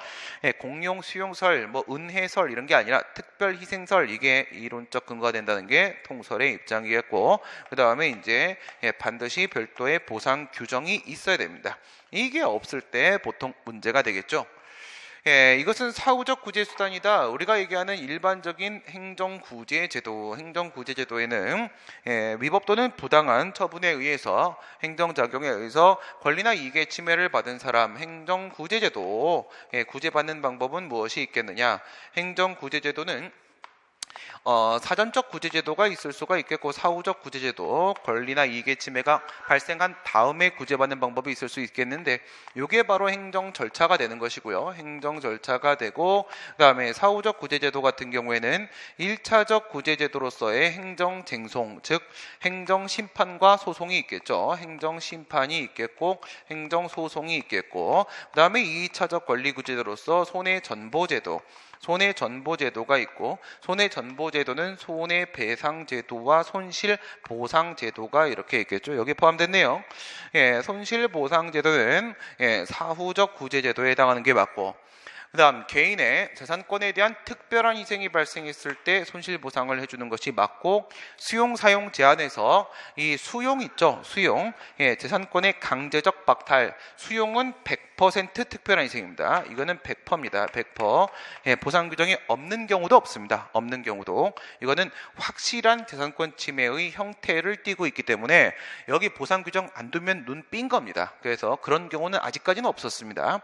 공용 수용설, 뭐 은혜설 이런 게 아니라 특별희생설, 이게 이론적 근거가 된다는 게 통설의 입장이겠고, 그 다음에 이제 반드시 별도의 보상 규정이 있어야 됩니다. 이게 없을 때 보통 문제가 되겠죠. 이것은 사후적 구제 수단이다. 우리가 얘기하는 일반적인 행정구제제도, 행정구제제도에는 위법 또는 부당한 처분에 의해서, 행정작용에 의해서 권리나 이익의 침해를 받은 사람, 행정구제제도, 구제받는 방법은 무엇이 있겠느냐? 행정구제제도는 사전적 구제제도가 있을 수가 있겠고, 사후적 구제제도, 권리나 이익의 침해가 발생한 다음에 구제받는 방법이 있을 수 있겠는데, 이게 바로 행정 절차가 되는 것이고요. 행정 절차가 되고, 그 다음에 사후적 구제제도 같은 경우에는 1차적 구제제도로서의 행정쟁송, 즉 행정심판과 소송이 있겠죠. 행정심판이 있겠고 행정소송이 있겠고, 그 다음에 2차적 권리구제제도로서 손해전보제도, 손해전보제도가 있고, 손해전보제도는 손해배상제도와 손실보상제도가 이렇게 있겠죠. 여기 포함됐네요. 손실보상제도는 사후적 구제제도에 해당하는 게 맞고, 그 다음 개인의 재산권에 대한 특별한 희생이 발생했을 때 손실보상을 해주는 것이 맞고, 수용사용 제한에서 이 수용 있죠. 수용, 재산권의 강제적 박탈, 수용은 100% 특별한 희생입니다. 이거는 100%입니다. 100%. 보상 규정이 없는 경우도 없습니다. 없는 경우도. 이거는 확실한 재산권 침해의 형태를 띠고 있기 때문에 여기 보상 규정 안 두면 눈 삔 겁니다. 그래서 그런 경우는 아직까지는 없었습니다.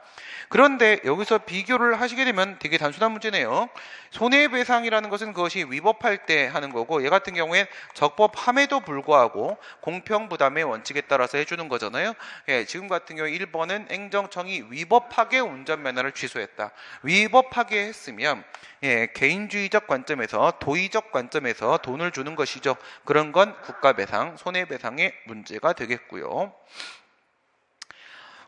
그런데 여기서 비교를 하시게 되면 되게 단순한 문제네요. 손해배상이라는 것은 그것이 위법할 때 하는 거고, 얘 같은 경우엔 적법함에도 불구하고 공평부담의 원칙에 따라서 해주는 거잖아요. 지금 같은 경우 1번은 행정청이 위법하게 운전면허를 취소했다. 위법하게 했으면 개인주의적 관점에서, 도의적 관점에서 돈을 주는 것이죠. 그런 건 국가배상, 손해배상의 문제가 되겠고요.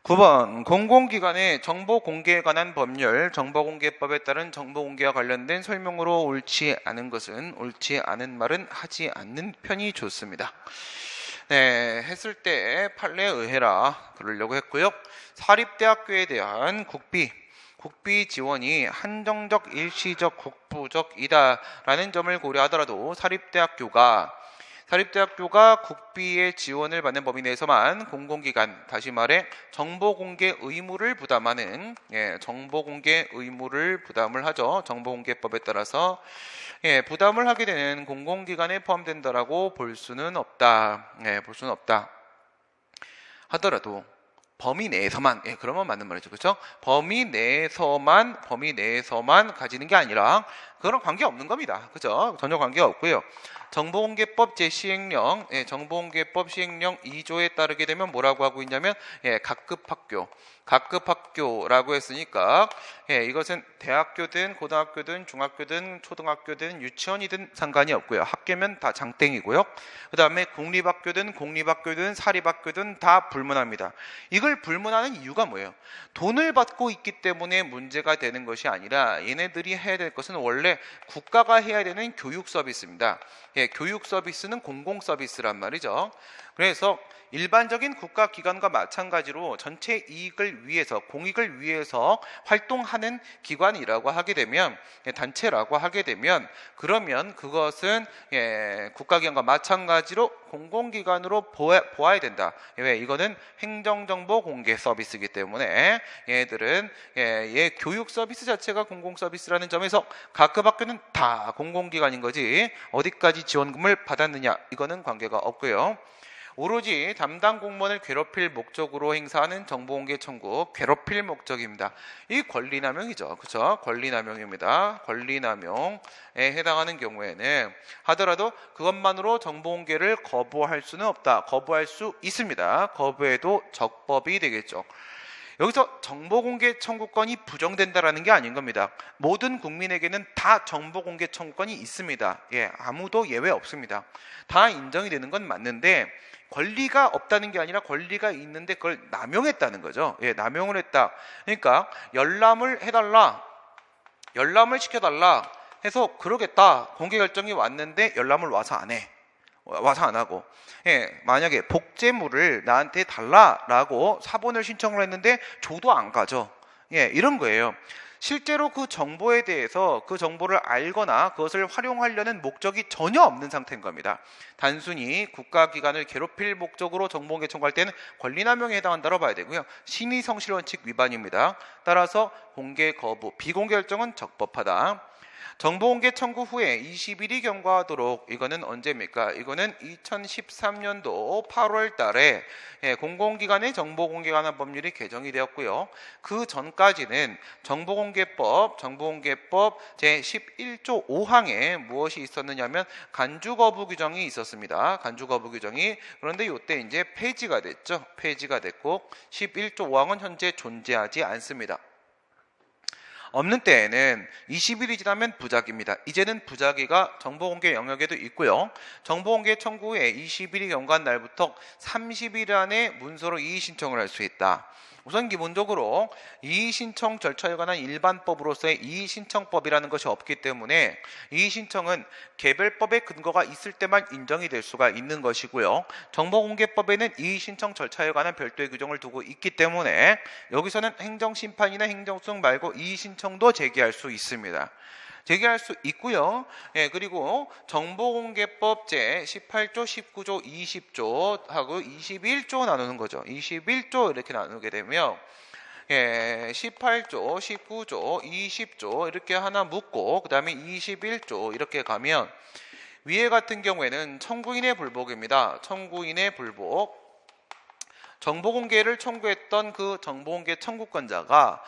9번, 공공기관의 정보 공개에 관한 법률, 정보공개법에 따른 정보공개와 관련된 설명으로 옳지 않은 것은, 옳지 않은 말은 하지 않는 편이 좋습니다. 했을 때 판례에 의해라 그러려고 했고요. 사립대학교에 대한 국비 지원이 한정적, 일시적, 국부적이다라는 점을 고려하더라도 사립대학교가 국비의 지원을 받는 범위 내에서만 공공기관, 다시 말해 정보공개 의무를 부담하는, 정보공개 의무를 부담을 하죠. 정보공개법에 따라서 부담을 하게 되는 공공기관에 포함된다라고 볼 수는 없다. 볼 수는 없다. 하더라도 범위 내에서만, 그러면 맞는 말이죠. 그렇죠? 범위 내에서만 가지는 게 아니라 그거랑 관계 없는 겁니다. 그죠? 전혀 관계가 없고요. 정보공개법 제시행령, 정보공개법 시행령 2조에 따르게 되면 뭐라고 하고 있냐면, 각급학교라고 했으니까, 이것은 대학교든 고등학교든 중학교든 초등학교든 유치원이든 상관이 없고요. 학교면 다 장땡이고요. 그 다음에 공립학교든 사립학교든 다 불문합니다. 이걸 불문하는 이유가 뭐예요? 돈을 받고 있기 때문에 문제가 되는 것이 아니라 얘네들이 해야 될 것은 원래 국가가 해야 되는 교육 서비스입니다. 교육 서비스는 공공 서비스란 말이죠. 그래서 일반적인 국가기관과 마찬가지로 전체 이익을 위해서, 공익을 위해서 활동하는 기관이라고 하게 되면, 단체라고 하게 되면, 그러면 그것은 국가기관과 마찬가지로 공공기관으로 보아야 된다. 왜? 이거는 행정정보 공개 서비스이기 때문에 얘들은 교육 서비스 자체가 공공 서비스라는 점에서 각급학교는 다 공공기관인 거지 어디까지 지원금을 받았느냐, 이거는 관계가 없고요. 오로지 담당 공무원을 괴롭힐 목적으로 행사하는 정보공개 청구, 괴롭힐 목적입니다. 이 권리남용이죠. 그렇죠? 권리남용입니다. 권리남용에 해당하는 경우에는 하더라도 그것만으로 정보공개를 거부할 수는 없다. 거부할 수 있습니다. 거부해도 적법이 되겠죠. 여기서 정보공개 청구권이 부정된다라는 게 아닌 겁니다. 모든 국민에게는 다 정보공개 청구권이 있습니다. 예, 아무도 예외 없습니다. 다 인정이 되는 건 맞는데 권리가 없다는 게 아니라 권리가 있는데 그걸 남용했다는 거죠. 예, 남용을 했다. 그러니까 열람을 해달라, 열람을 시켜달라 해서 그러겠다. 공개 결정이 왔는데 열람을 와서 안 해. 와서 안 하고, 예, 만약에 복제물을 나한테 달라라고 사본을 신청을 했는데 줘도 안 가져. 예, 이런 거예요. 실제로 그 정보에 대해서 그 정보를 알거나 그것을 활용하려는 목적이 전혀 없는 상태인 겁니다. 단순히 국가기관을 괴롭힐 목적으로 정보공개 청구할 때는 권리남용에 해당한다고 봐야 되고요. 신의성실원칙 위반입니다. 따라서 공개 거부, 비공개 결정은 적법하다. 정보공개 청구 후에 20일이 경과하도록, 이거는 언제입니까? 이거는 2013년도 8월 달에 공공기관의 정보공개에 관한 법률이 개정이 되었고요. 그 전까지는 정보공개법 제11조 5항에 무엇이 있었느냐면 간주거부 규정이 있었습니다. 간주거부 규정이. 그런데 이때 이제 폐지가 됐죠. 폐지가 됐고 11조 5항은 현재 존재하지 않습니다. 없는 때에는 20일이 지나면 부작위입니다. 이제는 부작위가 정보공개 영역에도 있고요. 정보공개 청구 후에 20일이 경과한 날부터 30일 안에 문서로 이의 신청을 할 수 있다. 우선 기본적으로 이의신청 절차에 관한 일반법으로서의 이의신청법이라는 것이 없기 때문에 이의신청은 개별법의 근거가 있을 때만 인정이 될 수가 있는 것이고요. 정보공개법에는 이의신청 절차에 관한 별도의 규정을 두고 있기 때문에 여기서는 행정심판이나 행정소송 말고 이의신청도 제기할 수 있습니다. 제기할 수 있고요. 예, 그리고 정보공개법 제18조, 19조, 20조 하고 21조 나누는 거죠. 21조 이렇게 나누게 되면 18조, 19조, 20조 이렇게 하나 묶고 그 다음에 21조 이렇게 가면 위에 같은 경우에는 청구인의 불복입니다. 청구인의 불복. 정보공개를 청구했던 그 정보공개 청구권자가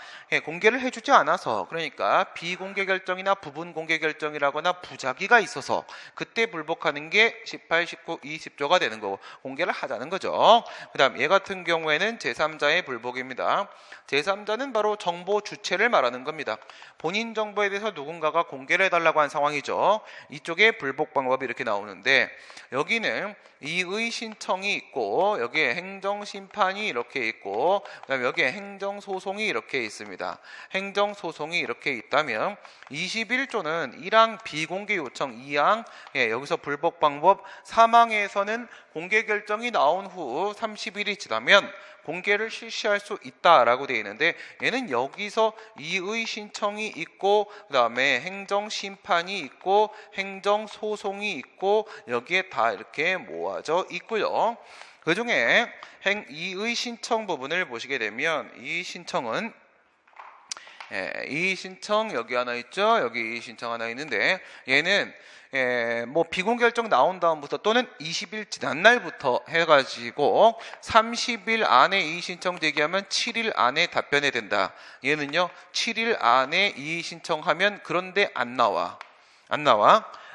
공개를 해주지 않아서, 그러니까 비공개 결정이나 부분 공개 결정이라거나 부작위가 있어서 그때 불복하는 게 18, 19, 20조가 되는 거고 공개를 하자는 거죠. 그 다음 얘 같은 경우에는 제3자의 불복입니다. 제3자는 바로 정보 주체를 말하는 겁니다. 본인 정보에 대해서 누군가가 공개를 해달라고 한 상황이죠. 이쪽에 불복 방법이 이렇게 나오는데 여기는 이의 신청이 있고 여기에 행정심판이 이렇게 있고 그다음에 여기에 행정소송이 이렇게 있습니다. 행정소송이 이렇게 있다면 21조는 1항 비공개 요청, 2항 여기서 불복 방법, 3항에서는 공개 결정이 나온 후 30일이 지나면 공개를 실시할 수 있다라고 되어 있는데 얘는 여기서 이의 신청이 있고 그 다음에 행정심판이 있고 행정소송이 있고 여기에 다 이렇게 모아져 있고요. 그 중에 이의 신청 부분을 보시게 되면 이 신청은 이의 신청 여기 하나 있죠. 여기 이의 신청 하나 있는데 얘는 뭐 비공개 결정 나온 다음부터 또는 20일 지난 날부터 해가지고 30일 안에 이의 신청 제기하면 7일 안에 답변해야 된다. 얘는요 7일 안에 이의 신청하면 그런데 안 나와.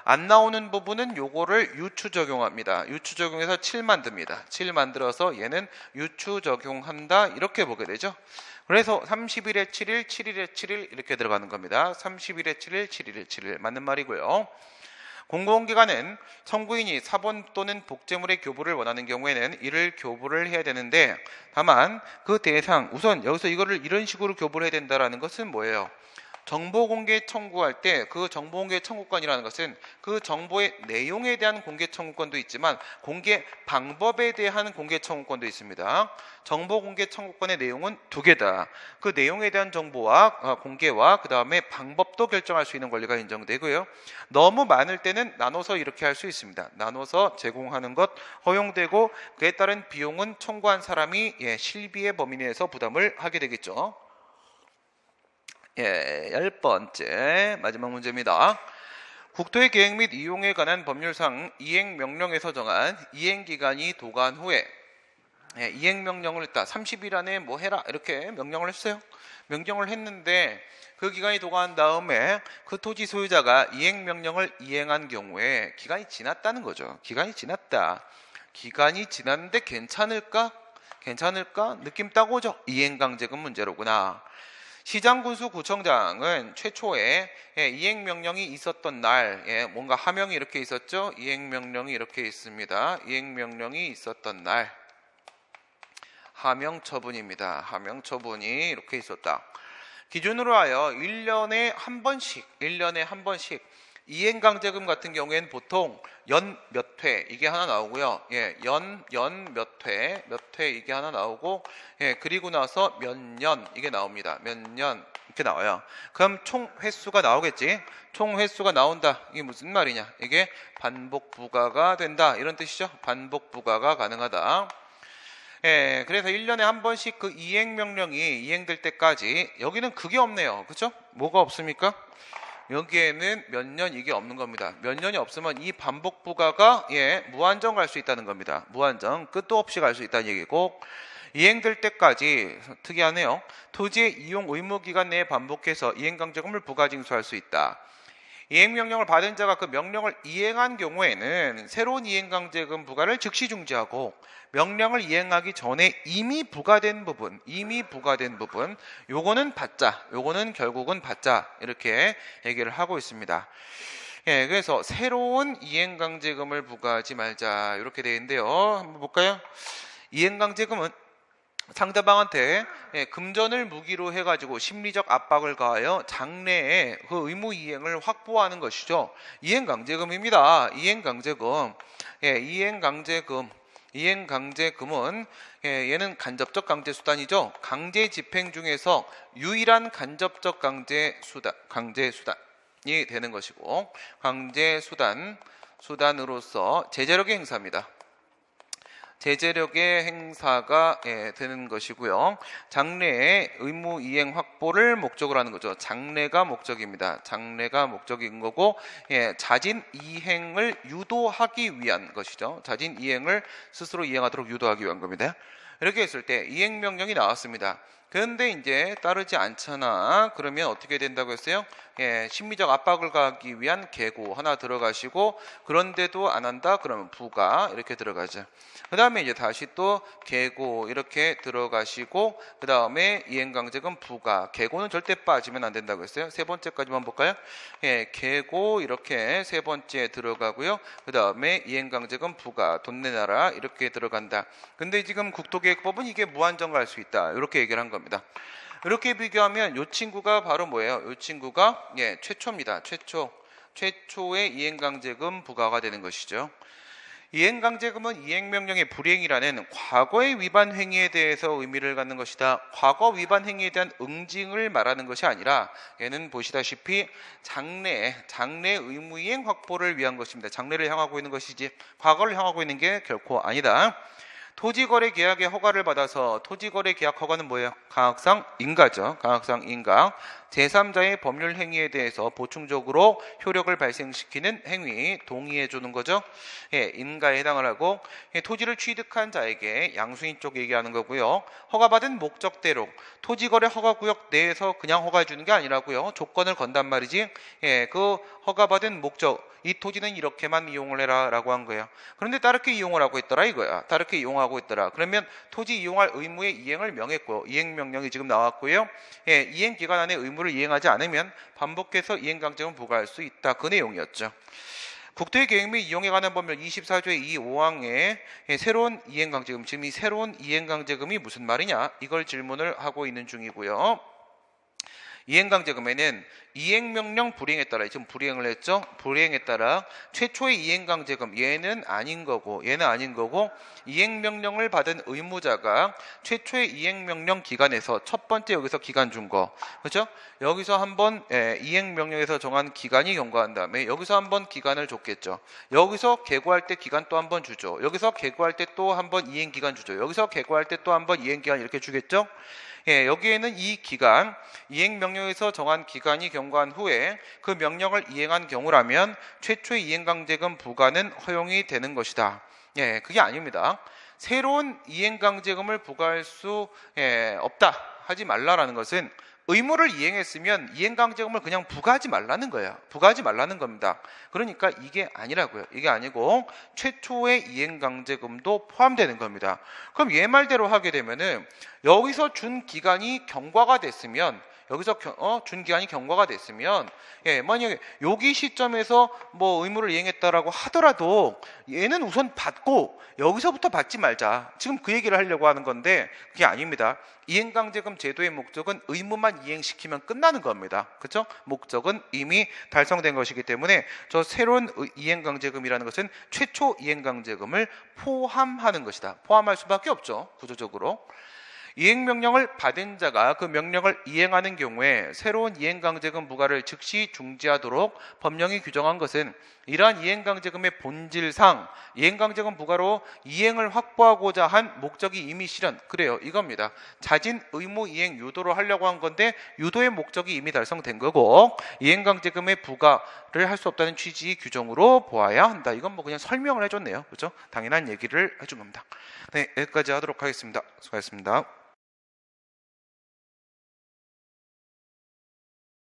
안 나오는 부분은 요거를 유추 적용합니다. 유추 적용해서 7 만듭니다. 7 만들어서 얘는 유추 적용한다 이렇게 보게 되죠. 그래서 30일에 7일, 7일에 7일 이렇게 들어가는 겁니다. 30일에 7일, 7일에 7일 맞는 말이고요. 공공기관은 청구인이 사본 또는 복제물의 교부를 원하는 경우에는 이를 교부를 해야 되는데 다만 그 대상, 우선 여기서 이거를 이런 식으로 교부를 해야 된다는 것은 뭐예요? 정보공개 청구할 때 그 정보공개 청구권이라는 것은 그 정보의 내용에 대한 공개 청구권도 있지만 공개 방법에 대한 공개 청구권도 있습니다. 정보공개 청구권의 내용은 두 개다. 그 내용에 대한 정보와 공개와 그 다음에 방법도 결정할 수 있는 권리가 인정되고요. 너무 많을 때는 나눠서 이렇게 할 수 있습니다. 나눠서 제공하는 것 허용되고 그에 따른 비용은 청구한 사람이 실비의 범위 내에서 부담을 하게 되겠죠. 10번째 마지막 문제입니다. 국토의 계획 및 이용에 관한 법률상 이행명령에서 정한 이행기간이 도과한 후에 이행명령을 했다. 30일 안에 뭐 해라 이렇게 명령을 했어요. 명령을 했는데 그 기간이 도과한 다음에 그 토지 소유자가 이행명령을 이행한 경우에 기간이 지났다는 거죠. 기간이 지났다. 기간이 지났는데 괜찮을까? 괜찮을까? 느낌 딱 오죠? 이행강제금 문제로구나. 시장군수구청장은 최초에 이행명령이 있었던 날, 뭔가 하명이 이렇게 있었죠? 이행명령이 이렇게 있습니다. 이행명령이 있었던 날. 하명처분입니다. 하명처분이 이렇게 있었다. 기준으로 하여 1년에 한 번씩 이행강제금 같은 경우에는 보통 연 몇 회 이게 하나 나오고요. 연 몇 회 이게 하나 나오고, 그리고 나서 몇 년 이게 나옵니다. 몇 년 이렇게 나와요. 그럼 총 횟수가 나오겠지. 총 횟수가 나온다. 이게 무슨 말이냐? 이게 반복 부과가 된다. 이런 뜻이죠. 반복 부과가 가능하다. 그래서 1년에 한 번씩 그 이행명령이 이행될 때까지 여기는 그게 없네요. 그렇죠? 뭐가 없습니까? 여기에는 몇 년 이게 없는 겁니다. 몇 년이 없으면 이 반복 부과가 무한정 갈 수 있다는 겁니다. 무한정 끝도 없이 갈 수 있다는 얘기고, 이행될 때까지 특이하네요. 토지의 이용 의무 기간 내에 반복해서 이행강제금을 부과 징수할 수 있다. 이행명령을 받은 자가 그 명령을 이행한 경우에는 새로운 이행강제금 부과를 즉시 중지하고, 명령을 이행하기 전에 이미 부과된 부분, 요거는 받자, 요거는 결국은 받자, 이렇게 얘기를 하고 있습니다. 그래서 새로운 이행강제금을 부과하지 말자, 이렇게 되어 있는데요. 한번 볼까요? 이행강제금은 상대방한테 금전을 무기로 해가지고 심리적 압박을 가하여 장래에 그 의무 이행을 확보하는 것이죠. 이행강제금입니다. 이행강제금은 얘는 간접적 강제수단이죠. 강제 집행 중에서 유일한 간접적 강제수단이 되는 것이고, 수단으로서 제재력의 행사입니다. 제재력의 행사가 되는 것이고요. 장래의 의무 이행 확보를 목적으로 하는 거죠. 장래가 목적입니다. 장래가 목적인 거고, 자진 이행을 유도하기 위한 것이죠. 자진 이행을 스스로 이행하도록 유도하기 위한 겁니다. 이렇게 했을 때 이행명령이 나왔습니다. 그런데 이제 따르지 않잖아. 그러면 어떻게 된다고 했어요? 심리적 압박을 가하기 위한 계고 하나 들어가시고, 그런데도 안 한다? 그러면 부가 이렇게 들어가죠. 그 다음에 이제 다시 또 계고 이렇게 들어가시고, 그 다음에 이행강제금 부가, 계고는 절대 빠지면 안 된다고 했어요. 세 번째까지만 볼까요? 계고 이렇게 세 번째 들어가고요. 그 다음에 이행강제금 부가, 돈 내놔라 이렇게 들어간다. 근데 지금 국토계획법은 이게 무한정 갈 수 있다, 이렇게 얘기를 한 겁니다. 이렇게 비교하면 이 친구가 바로 뭐예요? 이 친구가 최초입니다. 최초의 이행강제금 부과가 되는 것이죠. 이행강제금은 이행명령의 불이행이라는 과거의 위반 행위에 대해서 의미를 갖는 것이다. 과거 위반 행위에 대한 응징을 말하는 것이 아니라, 얘는 보시다시피 장래 의무이행 확보를 위한 것입니다. 장래를 향하고 있는 것이지 과거를 향하고 있는 게 결코 아니다. 토지거래 계약의 허가를 받아서, 토지거래 계약 허가는 뭐예요? 강학상 인가죠. 강학상 인가. 제3자의 법률 행위에 대해서 보충적으로 효력을 발생시키는 행위, 동의해 주는 거죠. 인가에 해당을 하고, 토지를 취득한 자에게 양수인 쪽 얘기하는 거고요. 허가받은 목적대로 토지거래 허가구역 내에서 그냥 허가해 주는 게 아니라고요. 조건을 건단 말이지. 그 허가받은 목적, 이 토지는 이렇게만 이용을 해라 라고 한 거예요. 그런데 다르게 이용을 하고 있더라 이거야. 다르게 이용하고 있더라. 그러면 토지 이용할 의무의 이행을 명했고, 이행명령이 지금 나왔고요. 이행기간 안에 의무를 이행하지 않으면 반복해서 이행강제금을 부과할 수 있다. 그 내용이었죠. 국토의 계획 및 이용에 관한 법률 24조의 2.5항에 새로운 이행강제금, 지금 이 새로운 이행강제금이 무슨 말이냐, 이걸 질문을 하고 있는 중이고요. 이행강제금에는 이행명령 불이행에 따라, 지금 불이행을 했죠? 불이행에 따라 최초의 이행강제금, 얘는 아닌 거고 이행명령을 받은 의무자가 최초의 이행명령 기간에서 첫 번째 여기서 기간 준 거, 그렇죠? 여기서 한번 이행명령에서 정한 기간이 경과한 다음에 여기서 한번 기간을 줬겠죠. 여기서 계고할 때 기간 또 한번 주죠. 여기서 계고할 때 또 한번 이행기간 주죠. 여기서 계고할 때 또 한번 이행기간 이렇게 주겠죠. 여기에는 이 기간, 이행명령에서 정한 기간이 경과한 후에 그 명령을 이행한 경우라면 최초의 이행강제금 부과는 허용이 되는 것이다. 그게 아닙니다. 새로운 이행강제금을 부과할 수 없다, 하지 말라라는 것은 의무를 이행했으면 이행강제금을 그냥 부과하지 말라는 거예요. 부과하지 말라는 겁니다. 그러니까 이게 아니라고요. 이게 아니고 최초의 이행강제금도 포함되는 겁니다. 그럼 얘 말대로 하게 되면은 여기서 준 기간이 경과가 됐으면, 여기서 준 기간이 경과가 됐으면, 만약에 여기 시점에서 뭐 의무를 이행했다라고 하더라도 얘는 우선 받고 여기서부터 받지 말자, 지금 그 얘기를 하려고 하는 건데 그게 아닙니다. 이행강제금 제도의 목적은 의무만 이행시키면 끝나는 겁니다. 그렇죠? 목적은 이미 달성된 것이기 때문에 저 새로운 이행강제금이라는 것은 최초 이행강제금을 포함하는 것이다. 포함할 수밖에 없죠, 구조적으로. 이행명령을 받은 자가 그 명령을 이행하는 경우에 새로운 이행강제금 부과를 즉시 중지하도록 법령이 규정한 것은 이러한 이행강제금의 본질상 이행강제금 부과로 이행을 확보하고자 한 목적이 이미 실현, 그래요, 이겁니다. 자진 의무 이행 유도로 하려고 한 건데 유도의 목적이 이미 달성된 거고 이행강제금의 부과를 할 수 없다는 취지의 규정으로 보아야 한다. 이건 뭐 그냥 설명을 해줬네요. 그렇죠? 당연한 얘기를 해준 겁니다. 네, 여기까지 하도록 하겠습니다. 수고하셨습니다.